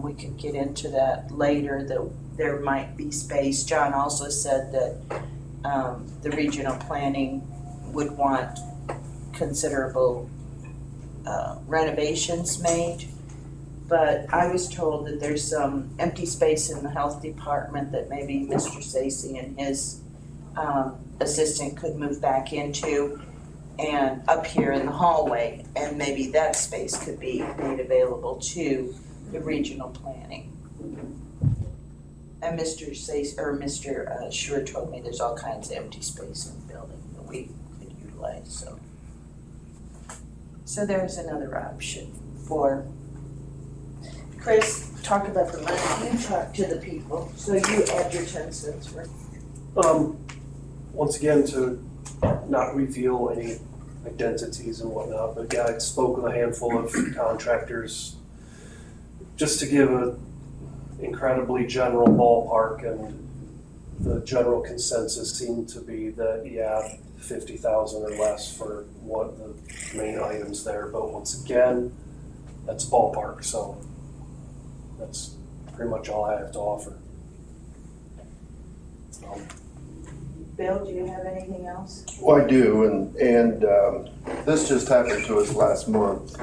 we could get into that later, that there might be space. John also said that the regional planning would want considerable renovations made. But I was told that there's some empty space in the health department that maybe Mr. Stacy and his assistant could move back into, and up here in the hallway, and maybe that space could be made available to the regional planning. And Mr. Stacy, or Mr. Shure told me there's all kinds of empty space in the building that we could utilize, so. So there's another option for, Chris, talk about the money, you talk to the people, so you add your 10 cents worth. Once again, to not reveal any identities and whatnot, but yeah, I spoke with a handful of contractors just to give a incredibly general ballpark, and the general consensus seemed to be that, yeah, 50,000 or less for what the main items there, but once again, that's ballpark, so that's pretty much all I have to offer. Bill, do you have anything else? Well, I do, and this just happened to us last month.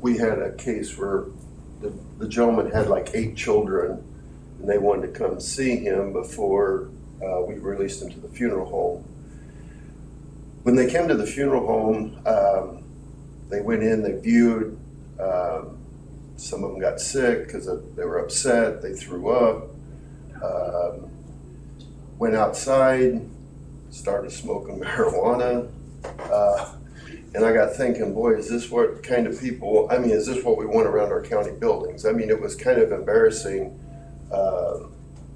We had a case where the gentleman had like 8 children, and they wanted to come see him before we released him to the funeral home. When they came to the funeral home, they went in, they viewed. Some of them got sick because they were upset, they threw up. Went outside, started smoking marijuana, and I got thinking, boy, is this what kind of people, I mean, is this what we want around our county buildings? I mean, it was kind of embarrassing.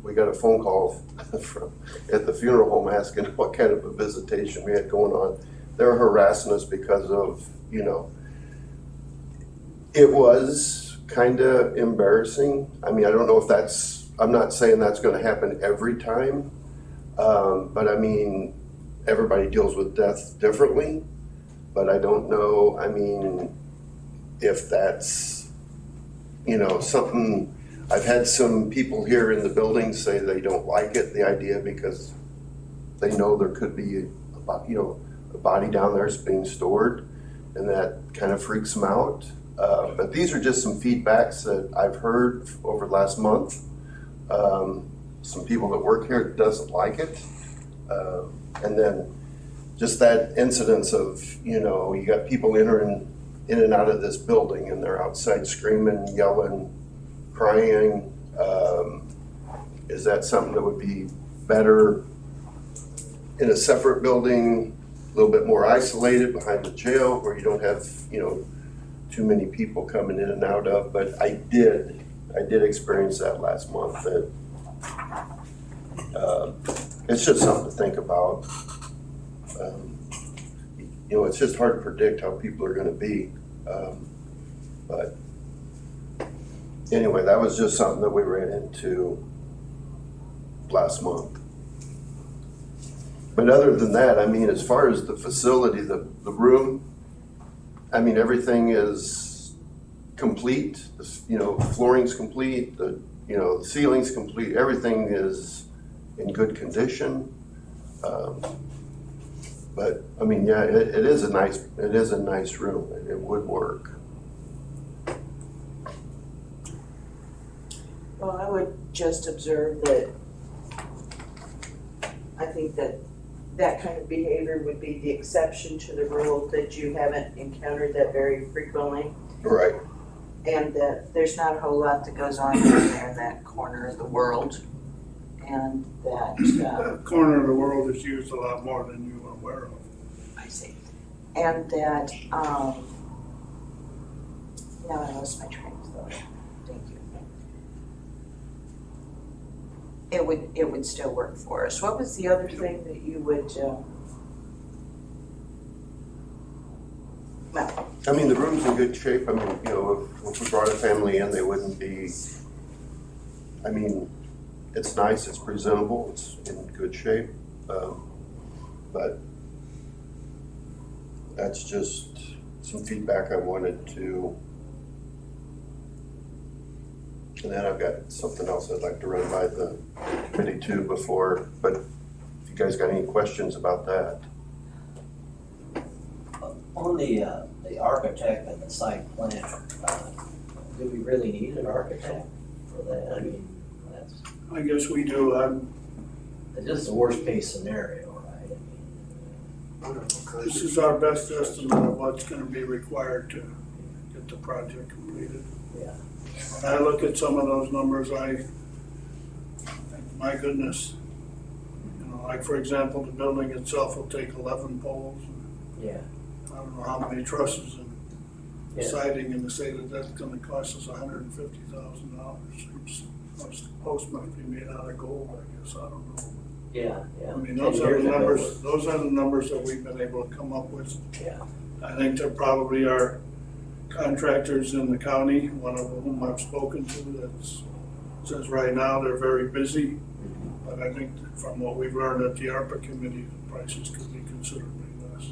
We got a phone call at the funeral home asking what kind of a visitation we had going on. They were harassing us because of, you know, it was kind of embarrassing. I mean, I don't know if that's, I'm not saying that's going to happen every time. But I mean, everybody deals with death differently, but I don't know, I mean, if that's, you know, something, I've had some people here in the building say they don't like it, the idea, because they know there could be a body down there is being stored, and that kind of freaks them out. But these are just some feedbacks that I've heard over the last month. Some people that work here doesn't like it. And then just that incidence of, you know, you got people entering in and out of this building and they're outside screaming, yelling, crying. Is that something that would be better in a separate building, a little bit more isolated behind the jail where you don't have, you know, too many people coming in and out of? But I did experience that last month. That it's just something to think about. You know, it's just hard to predict how people are going to be. But anyway, that was just something that we ran into last month. But other than that, I mean, as far as the facility, the room, I mean, everything is complete. You know, the flooring's complete. The ceiling's complete. Everything is in good condition. But I mean, yeah, it is a nice room. It would work. Well, I would just observe that I think that kind of behavior would be the exception to the rule, that you haven't encountered that very frequently. Right. And that there's not a whole lot that goes on down there in that corner of the world. And that, That corner of the world is used a lot more than you are aware of. I see. And that, now I lost my train of thought. Thank you. It would still work for us. What was the other thing that you would, well, I mean, the room's in good shape. I mean, you know, if we brought a family in, they wouldn't be, I mean, it's nice, it's presentable, it's in good shape. But that's just some feedback I wanted to And then I've got something else I'd like to run by the committee too before, but if you guys got any questions about that. On the architect and the site plan, do we really need an architect for that? I mean, that's, I guess we do. it's just the worst case scenario, right? This is our best estimate of what's gonna be required to get the project completed. Yeah. When I look at some of those numbers, I think, my goodness, you know, like for example, the building itself will take 11 poles. Yeah. I don't know how many trusses and Yeah. siding, and to say that that's gonna cost us $150,000. Most posts might be made out of gold, I guess, I don't know. Yeah, yeah. I mean, 10 those are years the ago numbers, was- those are the numbers that we've been able to come up with. Yeah. I think there probably are contractors in the county, one of whom I've spoken to, that says right now they're very busy. But I think from what we've learned at the ARPA committee, the prices could be considerably less.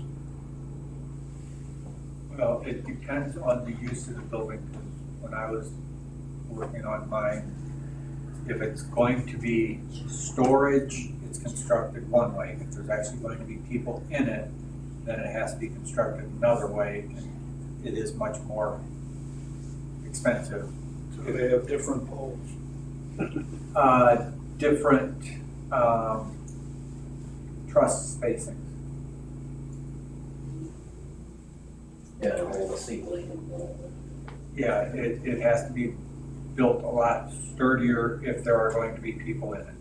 Well, it depends on the use of the building. When I was working on mine, if it's going to be storage, it's constructed one way. If there's actually going to be people in it, then it has to be constructed another way. It is much more expensive. So they have different poles. Different truss spacings. Yeah, to hold the ceiling. Yeah, it has to be built a lot sturdier if there are going to be people in it.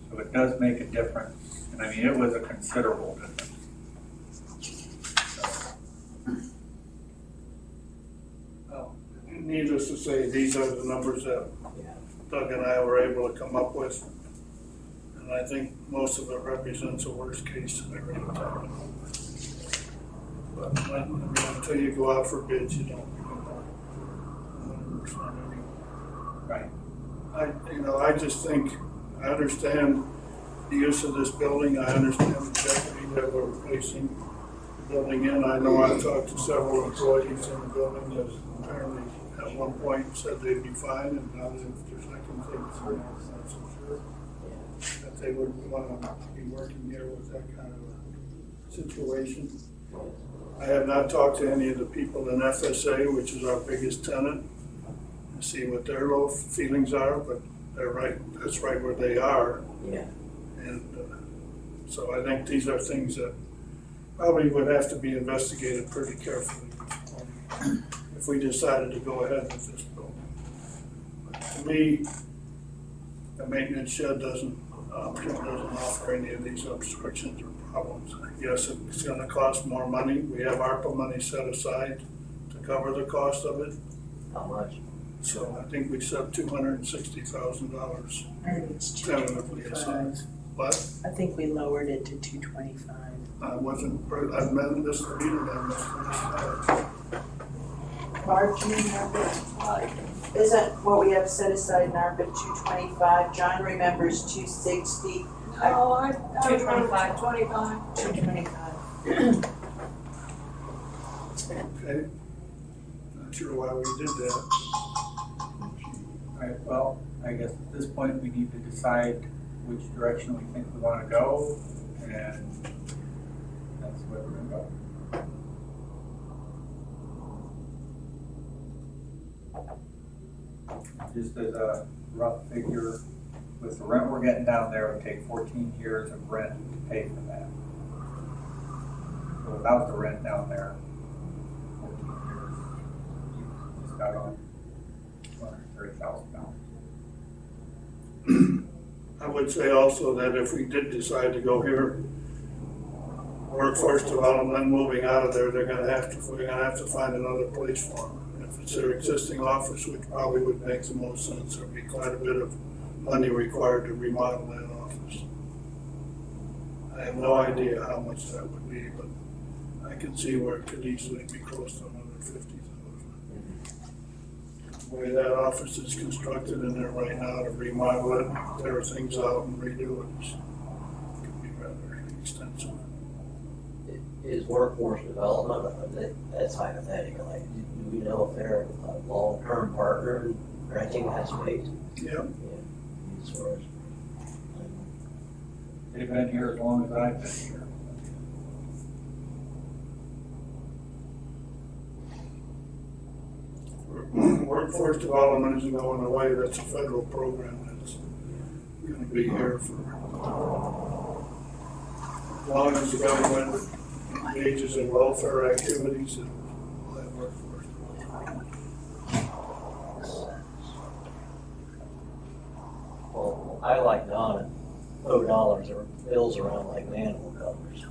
So it does make a difference, and I mean, it was a considerable difference. Well, needless to say, these are the numbers that Doug and I were able to come up with. And I think most of it represents a worst case scenario. But until you go out for bids, you don't know 100% anyway. Right. I just think, I understand the use of this building, I understand the jeopardy that we're replacing the building in. I know I've talked to several employees in the building that apparently at one point said they'd be fine, and now they're second thing, not so sure that they would want to be working here with that kind of a situation. I have not talked to any of the people in FSA, which is our biggest tenant, and see what their low feelings are, but they're right, that's right where they are. Yeah. And so I think these are things that probably would have to be investigated pretty carefully if we decided to go ahead with this building. But to me, the maintenance shed doesn't offer any of these obstructions or problems. Yes, it's gonna cost more money. We have ARPA money set aside to cover the cost of it. How much? So I think we set $260,000 I think it's tentatively aside. 225. But I think we lowered it to 225. I meant this to read it, Barb, do you remember? Isn't what we have set aside in ARPA 225? John remembers 260. Oh, I remember 225. 25. 225. Okay. Not sure why we did that. All right, well, I guess at this point, we need to decide which direction we think we want to go, and that's where we're gonna go. Just as a rough figure, with the rent we're getting down there, it would take 14 years of rent to pay for that. So without the rent down there, 14 years, you just got on $230,000. I would say also that if we did decide to go here, workforce development, moving out of there, we're gonna have to find another place for them. If it's their existing office, which probably would make the most sense, there'd be quite a bit of money required to remodel that office. I have no idea how much that would be, but I can see where it could easily be close to another 50,000. The way that office is constructed in there right now, to remodel it, tear things out and redo it, could be rather extensive. Is workforce development, that's hypothetical, like, do we know if they're a long-term partner renting that space. Yep. As far as, They've been here as long as I've been here. Workforce development isn't going away, that's a federal program that's gonna be here for as long as the government engages in welfare activities and all that workforce. well, I like Donna, throw dollars or bills around like manhole covers.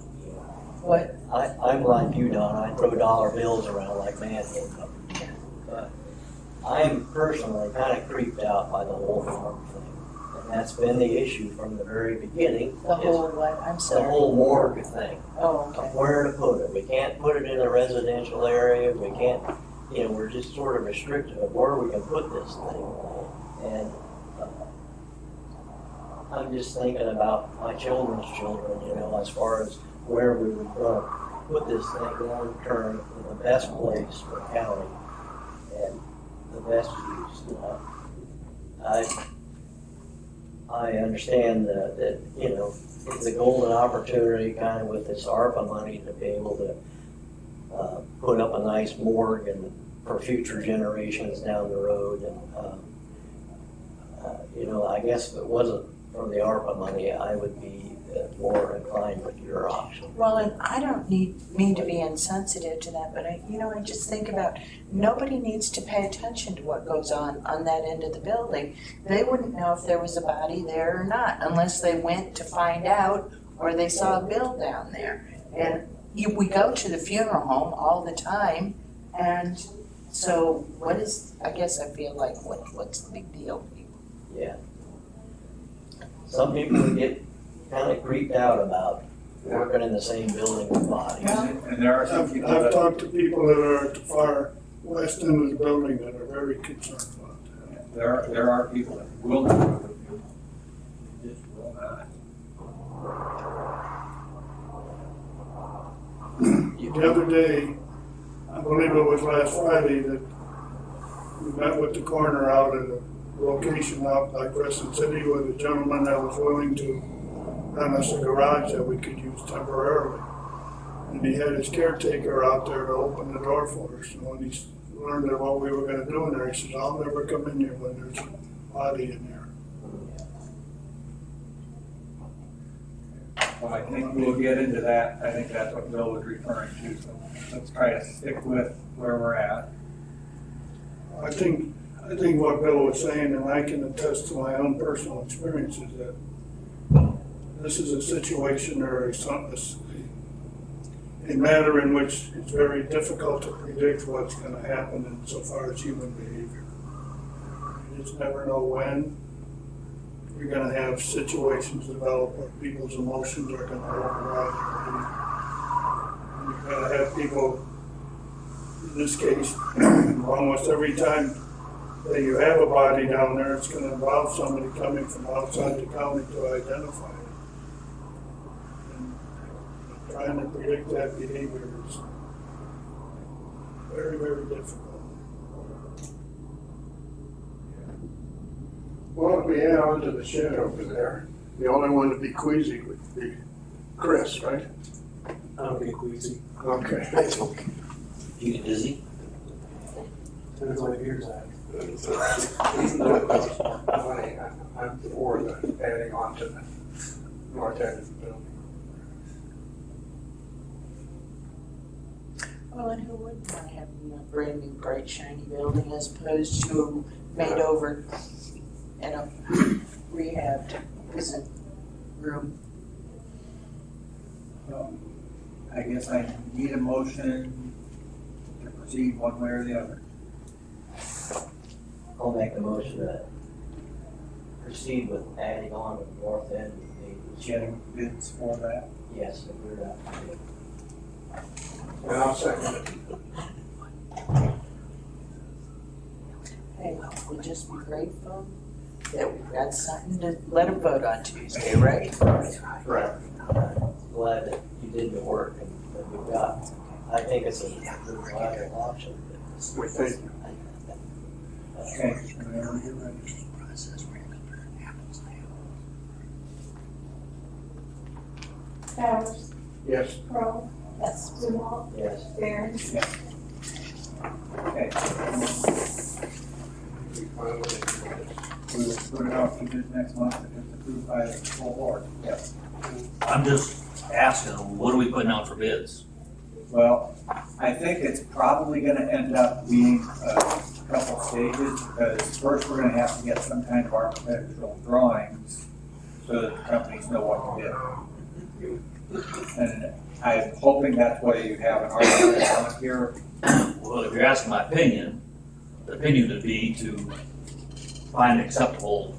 What? I'm like you, Donna, I throw dollar bills around like manhole covers. But I'm personally kind of creeped out by the whole farm thing. And that's been the issue from the very beginning. The is whole what? I'm The sorry. whole morgue thing, Oh, okay. of where to put it. We can't put it in a residential area, we can't, we're just sort of restricted of where we can put this thing. And I'm just thinking about my children's children, as far as where we would put this thing long term in the best place for the county and the best use. I understand that it's a golden opportunity kind of with this ARPA money to be able to put up a nice morgue and for future generations down the road. And, I guess if it wasn't from the ARPA money, I would be more inclined with your option. Well, and I don't mean to be insensitive to that, but I just think about, nobody needs to pay attention to what goes on that end of the building. They wouldn't know if there was a body there or not, unless they went to find out, or they saw a bill down there. And we go to the funeral home all the time, and so I guess I feel like, what's the big deal? Yeah. Some people would get kind of creeped out about working in the same building with bodies. And there are some people I've that, talked to people that are at the far west end of the building that are very concerned about that. there are people that will not. Just will not. The other day, I believe it was last Friday, that we met with the coroner out at a location out by Crescent City with a gentleman that was willing to rent us a garage that we could use temporarily. And he had his caretaker out there to open the door for us. And when he learned that what we were gonna do in there, he says, I'll never come in here when there's a body in there. Well, I think we'll get into that. I think that's what Bill was referring to. So let's try to stick with where we're at. I think what Bill was saying, and I can attest to my own personal experience, is that this is a situation or a matter in which it's very difficult to predict what's going to happen insofar as human behavior. You just never know when you're going to have situations develop where people's emotions are going to override their behavior. You're going to have people, in this case, almost every time that you have a body down there, it's going to involve somebody coming from outside the county to identify it. And trying to predict that behavior is very, very difficult. Well, if we add on to the shed over there, the only one to be queasy would be Chris, right? I don't get queasy. Okay. You get dizzy? Depends on the ears at. I'm for the adding on to the north end of the building. Well, and who wouldn't want to have a brand new, bright, shiny building as opposed to made over, rehabbed prison room? I guess I need a motion to proceed one way or the other. I'll make the motion to proceed with adding on to the north end of the Getting bids for that. Yes, if we're not. And I'll second it. Hey, we'll just be grateful that we've got something to let them vote on Tuesday, right? Right. Glad that you did the work and that we've got, I think it's a reliable option. We think. Okay, whenever you're ready. Bowers, Yes. Kroll, Yes. Brumall, Yes. Aaron's. Okay. We will put it out for bid next month if it's approved by the full board. Yes. I'm just asking, what are we putting out for bids? Well, I think it's probably gonna end up being a couple stages, because first we're gonna have to get some kind of architectural drawings so that the companies know what to bid. And I'm hoping that's why you have an architect on here. Well, if you're asking my opinion, the opinion would be to find an acceptable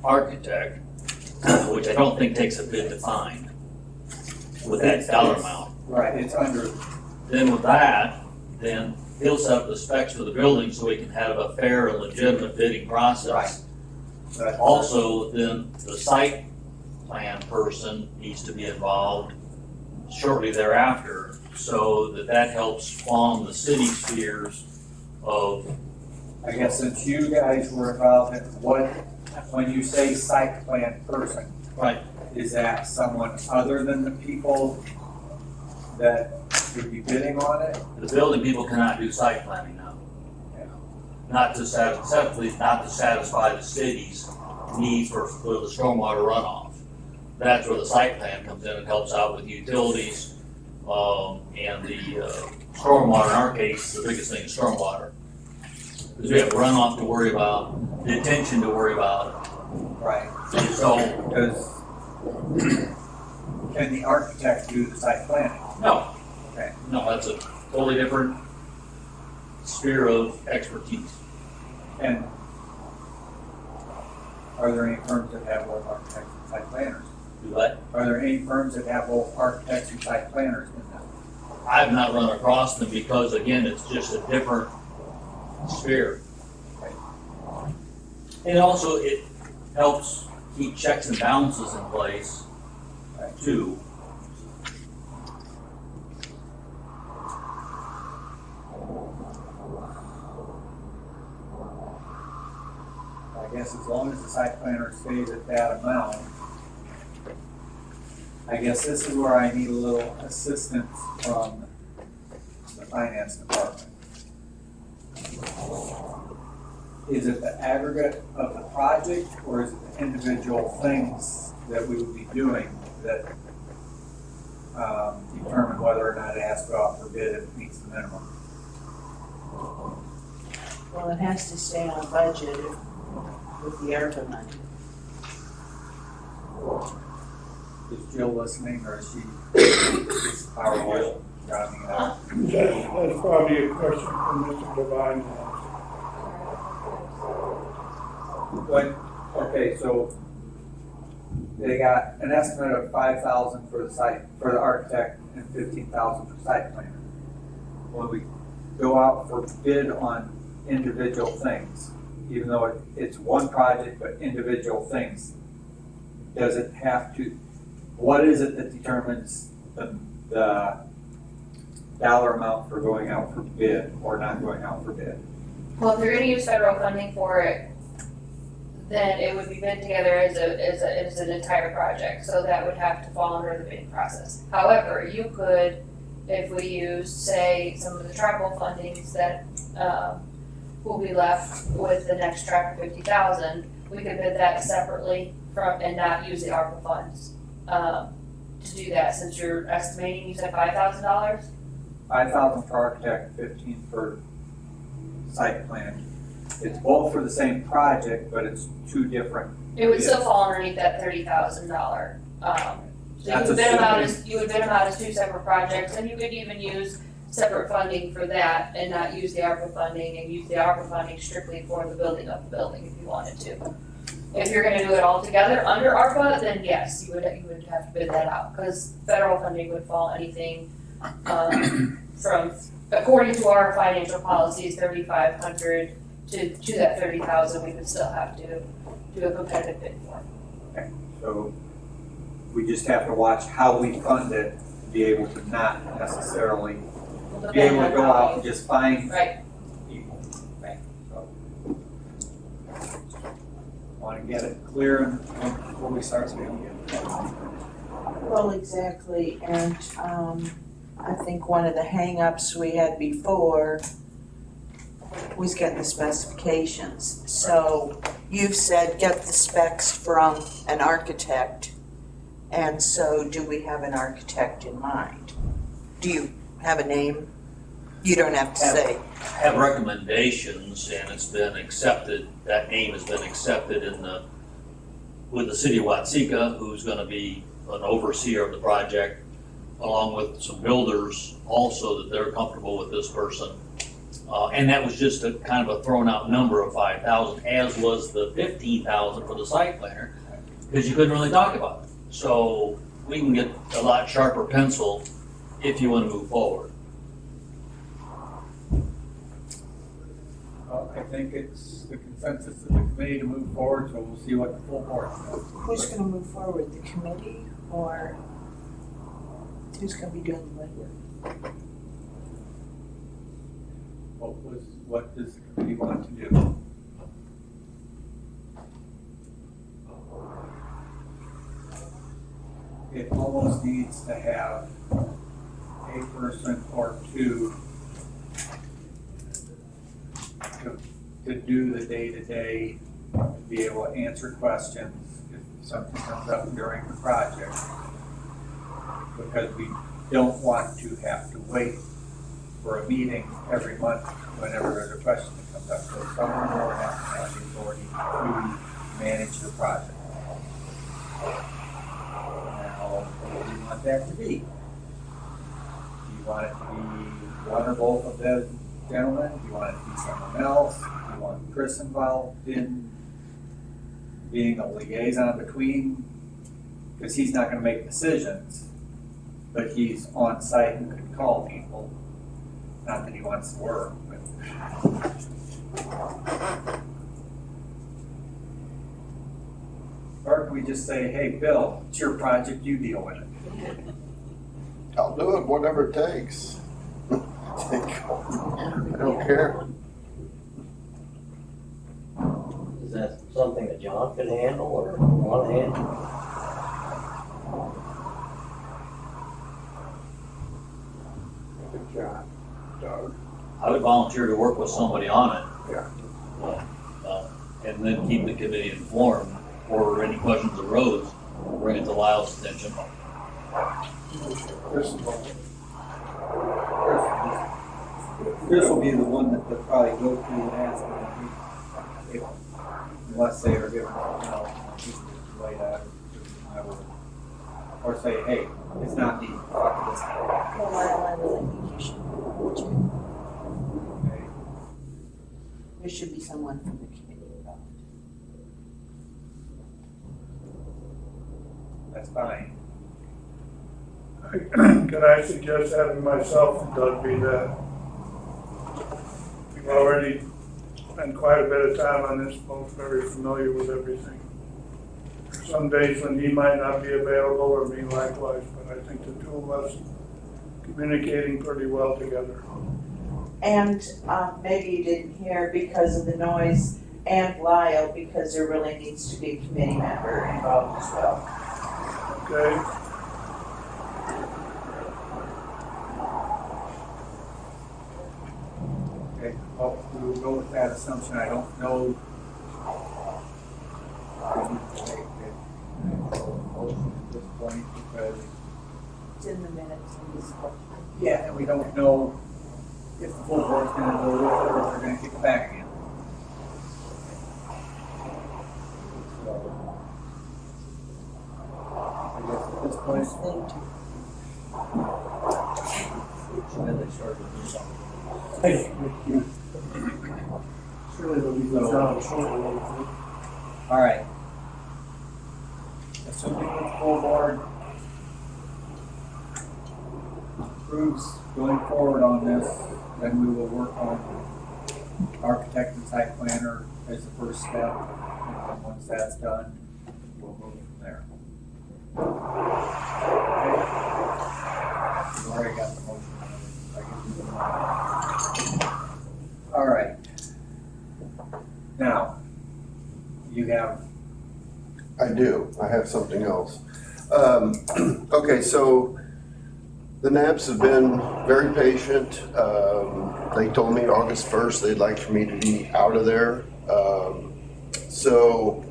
architect, which I don't think takes a bid to find with that dollar amount. Right, it's under, Then with that, then he'll set up the specs for the building so we can have a fair and legitimate bidding process. Right. Also, then the site plan person needs to be involved shortly thereafter, so that helps calm the city's fears of, I guess since you guys were involved in when you say site plan person, right, is that someone other than the people that would be bidding on it? the building people cannot do site planning now. Not to satisfy the city's needs for the stormwater runoff. That's where the site plan comes in and helps out with utilities, and the stormwater. In our case, the biggest thing is stormwater. Because we have runoff to worry about, detention to worry about. Right. So, Because can the architect do the site planning? no. Okay. No, that's a totally different sphere of expertise. And are there any firms that have both architects and site planners? Do that. Are there any firms that have both architects and site planners in them? I've not run across them because, again, it's just a different sphere. And also, it helps keep checks and balances in place, too. I guess as long as the site planner stays at that amount, I guess this is where I need a little assistance from the finance department. Is it the aggregate of the project, or is it the individual things that we would be doing that determine whether or not it has to go out for bid if it meets the minimum? Well, it has to stay on budget with the ARPA money. Is Jill listening, or is she powerful driving it out? That's probably a question for Mr. Devine. But, okay, so they got an estimate of 5,000 for the site, for the architect, and 15,000 for site planner. When we go out for bid on individual things, even though it's one project, but individual things, does it have to, what is it that determines the dollar amount for going out for bid or not going out for bid? Well, if you're gonna use federal funding for it, then it would be bid together as an entire project, so that would have to fall under the bidding process. However, you could, if we use, say, some of the tribal fundings that, will be left with the next track of 50,000, we could bid that separately from, and not use the ARPA funds, to do that, since you're estimating, you said $5,000? 5,000 for architect, 15 for site plan. It's both for the same project, but it's two different. It would still fall underneath that $30,000. So you That's would bid them out assuming- as, you would bid them out as two separate projects, and you could even use separate funding for that and not use the ARPA funding, and use the ARPA funding strictly for the building of the building if you wanted to. If you're gonna do it all together under ARPA, then yes, you would have to bid that out, because federal funding would fall anything, from, according to our financial policies, 3,500 to that 30,000, we would still have to do a competitive bid for. So we just have to watch how we fund it to be able to not necessarily be able to go out and just find Right. people. Right. So, wanna get it clear and before we start spending it. Well, exactly, and, I think one of the hangups we had before was getting the specifications. So you've said get the specs from an architect, and so do we have an architect in mind? Do you have a name? You don't have to say. Have recommendations, and it's been accepted, that name has been accepted with the city of Watsika, who's gonna be an overseer of the project, along with some builders also, that they're comfortable with this person. And that was just a kind of a thrown out number of 5,000, as was the 15,000 for the site planner, because you couldn't really talk about it. So we can get a lot sharper pencil if you want to move forward. Well, I think it's the consensus of the committee to move forward, so we'll see what the full board says. Who's gonna move forward, the committee, or who's gonna be doing the legwork? What does the committee want to do? It almost needs to have a person or two to do the day-to-day, to be able to answer questions if something comes up during the project. Because we don't want to have to wait for a meeting every month whenever there's a question that comes up. So someone will have to have the authority to manage the project. Now, what do you want that to be? Do you want it to be one or both of the gentlemen? Do you want it to be someone else? Do you want Chris involved in being a liaison between? Because he's not gonna make decisions, but he's on site and could call people. Not that he wants to work, but. Or can we just say, hey, Bill, it's your project, you deal with it. I'll do it, whatever it takes. I don't care. Is that something that John could handle or want to handle? Good job, Doug. I would volunteer to work with somebody on it. Yeah. And then keep the committee informed, or any questions arose, bring it to Lyle's attention. Chris will be the one that they'll probably go to and ask them, unless they are given, he can just lay that, I will. Or say, hey, it's not me, talk to this guy. Well, I really think you should. Okay? There should be someone from the committee involved. That's fine. Could I suggest having myself and Doug be that? We've already spent quite a bit of time on this, both very familiar with everything. Some days when he might not be available, or me likewise, but I think the two of us communicating pretty well together. And maybe you didn't hear because of the noise, and Lyle, because there really needs to be a committee member involved as well. Okay? Okay, well, we will go with that assumption. I don't know. We need to make a motion at this point because, It's in the minutes and this one. yeah, and we don't know if the full board's gonna go with it or if they're gonna kick it back again. So, I guess at this point, Then they started to do something. Surely there'll be some job shortly. all right. Assuming the full board approves going forward on this, then we will work on architect and site planner as the first step. And then once that's done, we'll move from there. Okay? We've already got the motion. All right. Now, you have have something else. Okay, so the Naps have been very patient. They told me August 1st they'd like for me to be out of there. So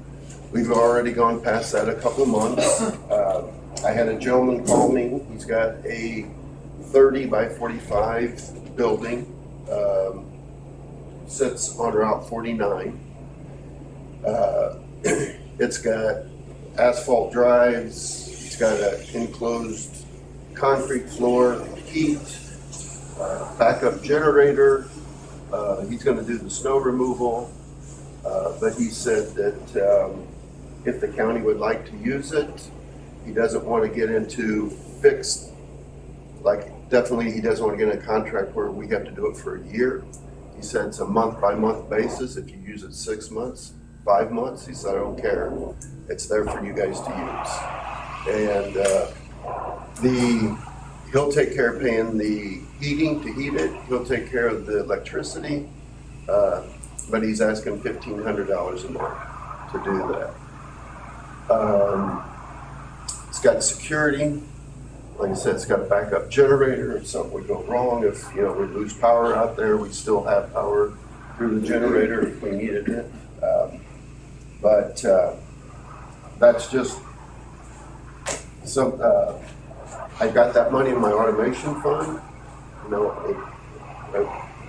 we've already gone past that a couple of months. I had a gentleman call me. He's got a 30 by 45 building, sits on Route 49. It's got asphalt drives, it's got an enclosed concrete floor, heat, backup generator. He's gonna do the snow removal, but he said that if the county would like to use it, he doesn't want to get into fixed, like definitely he doesn't want to get in a contract where we have to do it for a year. He said it's a month by month basis. If you use it 6 months, 5 months, he said, I don't care. It's there for you guys to use. And he'll take care of paying the heating to heat it. He'll take care of the electricity, but he's asking $1,500 a month to do that. It's got security. Like I said, it's got a backup generator. If something would go wrong, if we lose power out there, we still have power through the generator if we needed it. But that's just some. I got that money in my automation fund. I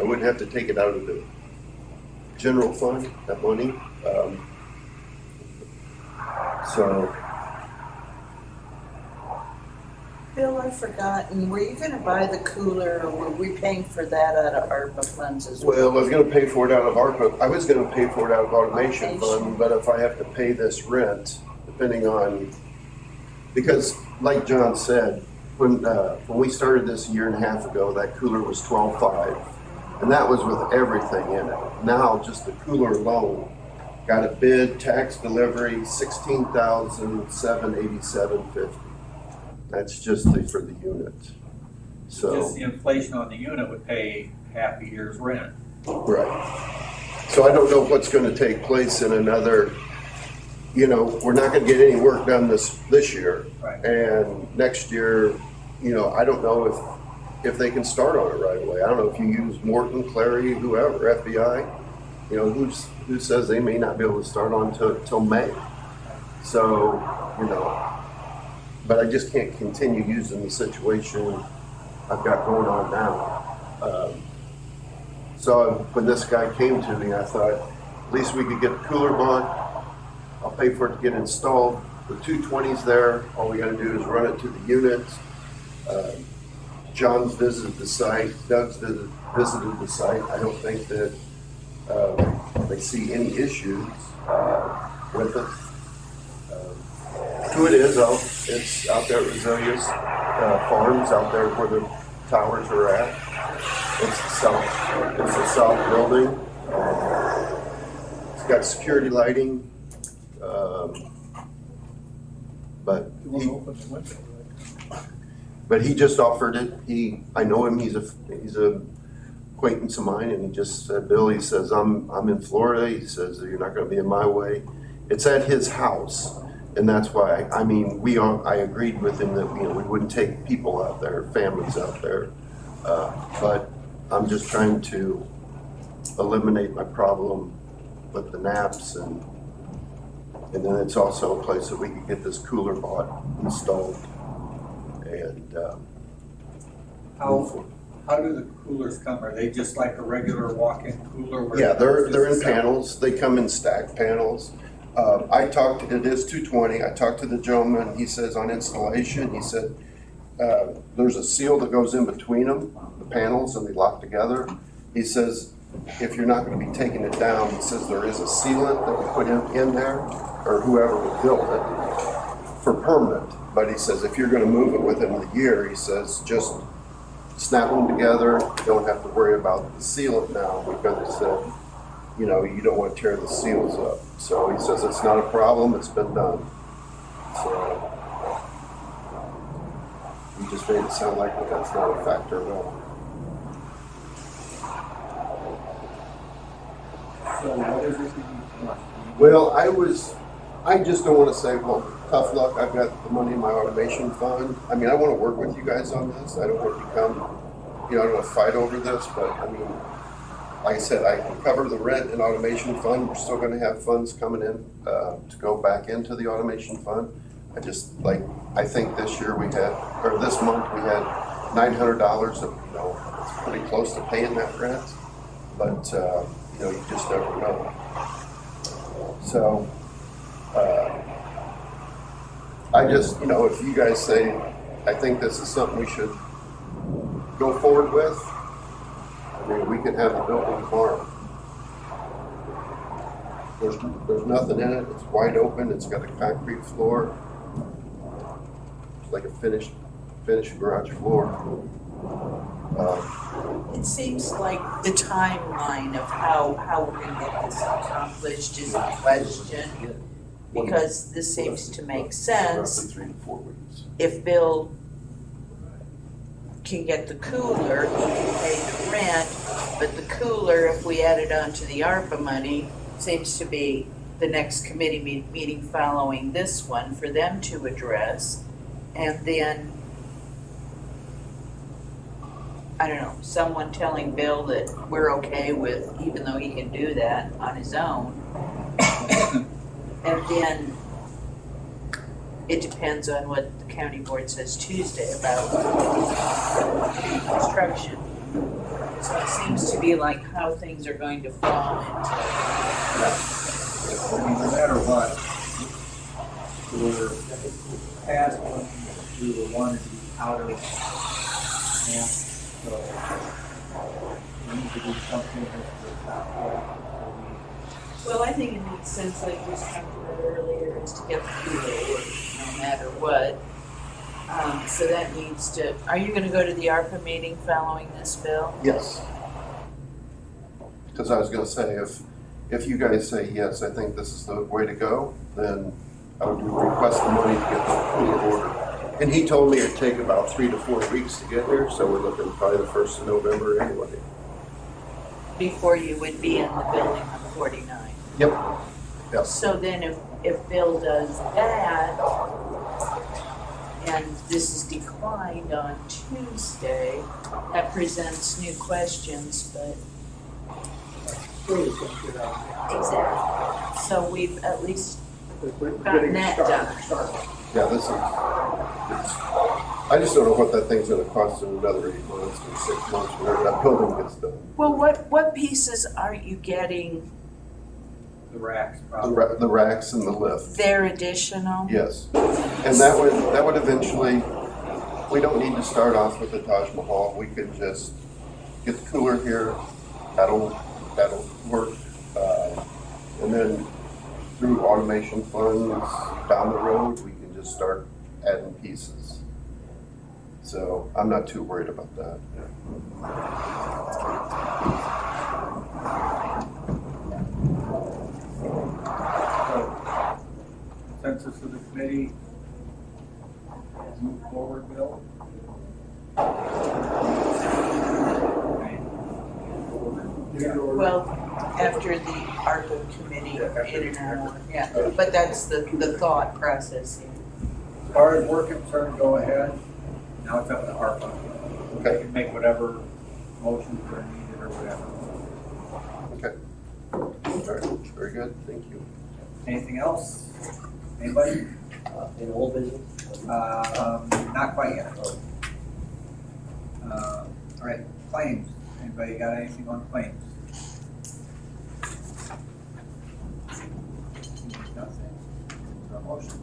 wouldn't have to take it out of the general fund. That money. So. Bill, I've forgotten, were you gonna buy the cooler, or were we paying for that out of ARPA funds as well? Well, I was gonna pay for it out of ARPA. I was gonna pay for it out of automation fund, but if I have to pay this rent, depending on, because like John said, when we started this a year and a half ago, that cooler was $12,500, and that was with everything in it. Now, just the cooler alone, got a bid, tax delivery, $16,787.50. That's just for the unit. So Just the inflation on the unit would pay half a year's rent. right. So I don't know what's going to take place in another. We're not going to get any work done this year, Right. and next year, I don't know if they can start on it right away. I don't know if you use Morton, Clary, whoever, FBI. Who says they may not be able to start on till May. So but I just can't continue using the situation I've got going on now. So when this guy came to me, I thought, at least we could get the cooler bought. I'll pay for it to get installed. The 220's there. All we gotta do is run it to the units. John's visited the site. Doug's visited the site. I don't think that they see any issues with it. Who it is, it's out there at Roselia's Farms, out there where the towers are at. It's the south building. It's got security lighting, but he just offered it. I know him. He's a acquaintance of mine, and he just said, Bill, he says, I'm in Florida. He says, you're not going to be in my way. It's at his house. And that's why, I agreed with him that, we wouldn't take people out there, families out there. But I'm just trying to eliminate my problem with the Naps, and then it's also a place that we could get this cooler bought, installed, and How do the coolers come? Are they just like a regular walk-in cooler? yeah, they're in panels. They come in stacked panels. It is 220. I talked to the gentleman. He says on installation, he said there's a seal that goes in between them, the panels, and they lock together. He says if you're not going to be taking it down, he says there is a sealant that we put in there, or whoever would build it, for permanent. But he says if you're going to move it within the year, he says just snap them together. You don't have to worry about the sealant now, because he said, you don't want to tear the seals up. So he says it's not a problem, it's been done. So he just made it sound like that's not a factor at all. So what is it? Well, I just don't want to say, well, tough luck, I've got the money in my automation fund. I mean, I wanna work with you guys on this, I don't wanna become, I don't wanna fight over this, but I mean, like I said, I can cover the rent and automation fund, we're still gonna have funds coming in, to go back into the automation fund. I think this year we had, or this month we had $900 of, it's pretty close to paying that rent, but, you just never know. So, I just, if you guys say, I think this is something we should go forward with, I mean, we could have the building tomorrow. There's nothing in it, it's wide open, it's got a concrete floor. It's like a finished garage floor. It seems like the timeline of how we're gonna get this accomplished is a question, because this seems to make sense. Roughly 3 to 4 weeks. If Bill can get the cooler, he can pay the rent, but the cooler, if we add it on to the ARPA money, seems to be the next committee meeting following this one for them to address. And then, I don't know, someone telling Bill that we're okay with, even though he can do that on his own. And then it depends on what the county board says Tuesday about construction. So it seems to be like how things are going to fall into. I mean, no matter what, we're past when we were wanting to be out of camp, so we need to do something with that. Well, I think it makes sense, like we talked about earlier, is to get the cooler no matter what. So that needs to, are you gonna go to the ARPA meeting following this, Bill? Yes. Because I was gonna say, if you guys say, yes, I think this is the way to go, then I would request the money to get the cooler ordered. And he told me it'd take about 3 to 4 weeks to get here, so we're looking probably the 1st of November anyway. Before you would be in the building on 49. Yep. Yep. So then if Bill does that, and this is declined on Tuesday, that presents new questions, but. Exactly. So we've at least gotten that done. Yeah, this is, I just don't know what that thing's gonna cost in another 8 months or 6 months, whenever that building gets done. Well, what pieces are you getting? The racks, probably. The racks and the lift. They're additional? Yes, and that would eventually, we don't need to start off with the Taj Mahal, we could just get the cooler here, that'll work. And then through automation funds down the road, we can just start adding pieces. So I'm not too worried about that. Consensus of the committee, move forward, Bill? Well, after the ARPA committee in an hour, yeah, but that's the thought process here. As far as we're concerned, go ahead. Now it's up to ARPA. They can make whatever motions are needed or whatever. Okay. All right, very good, thank you. Anything else? Anybody? In old business? Not quite yet. All right, claims. Anybody got anything on claims? Nothing. Is there a motion?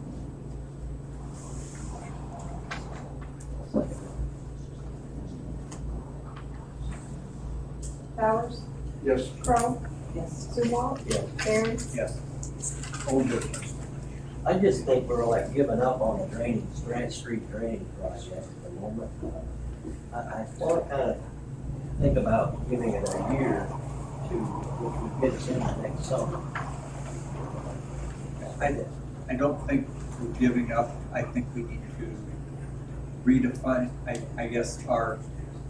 Bowers, Yes. Crowe, Yes. Zumwalt, Yes. Barron, Yes. Old business. I just think we're like giving up on the street drainage project at the moment. I want to kind of think about giving it a year to, which would get us in the next summer. I don't think we're giving up. I think we need to redefine, I guess our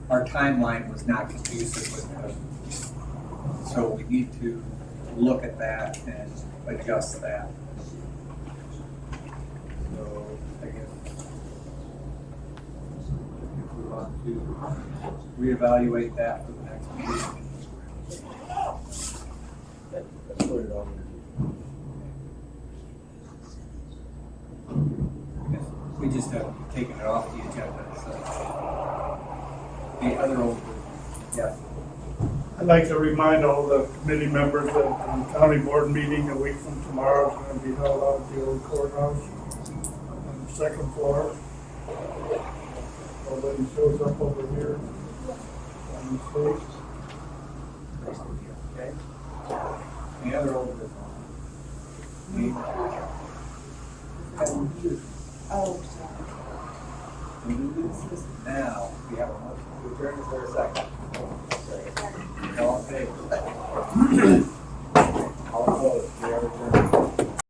timeline was not conducive with them. So we need to look at that and adjust that. So I guess if we want to reevaluate that for the next meeting. Let's put it on. We just have taken it off the agenda, so. The other old, yes. I'd like to remind all the committee members that the county board meeting a week from tomorrow is gonna be held out at the old courthouse on the second floor. Nobody shows up over here on the stage. Okay. Any other old business? Oh, Now, we have a motion to adjourn, is there a second? All in favor?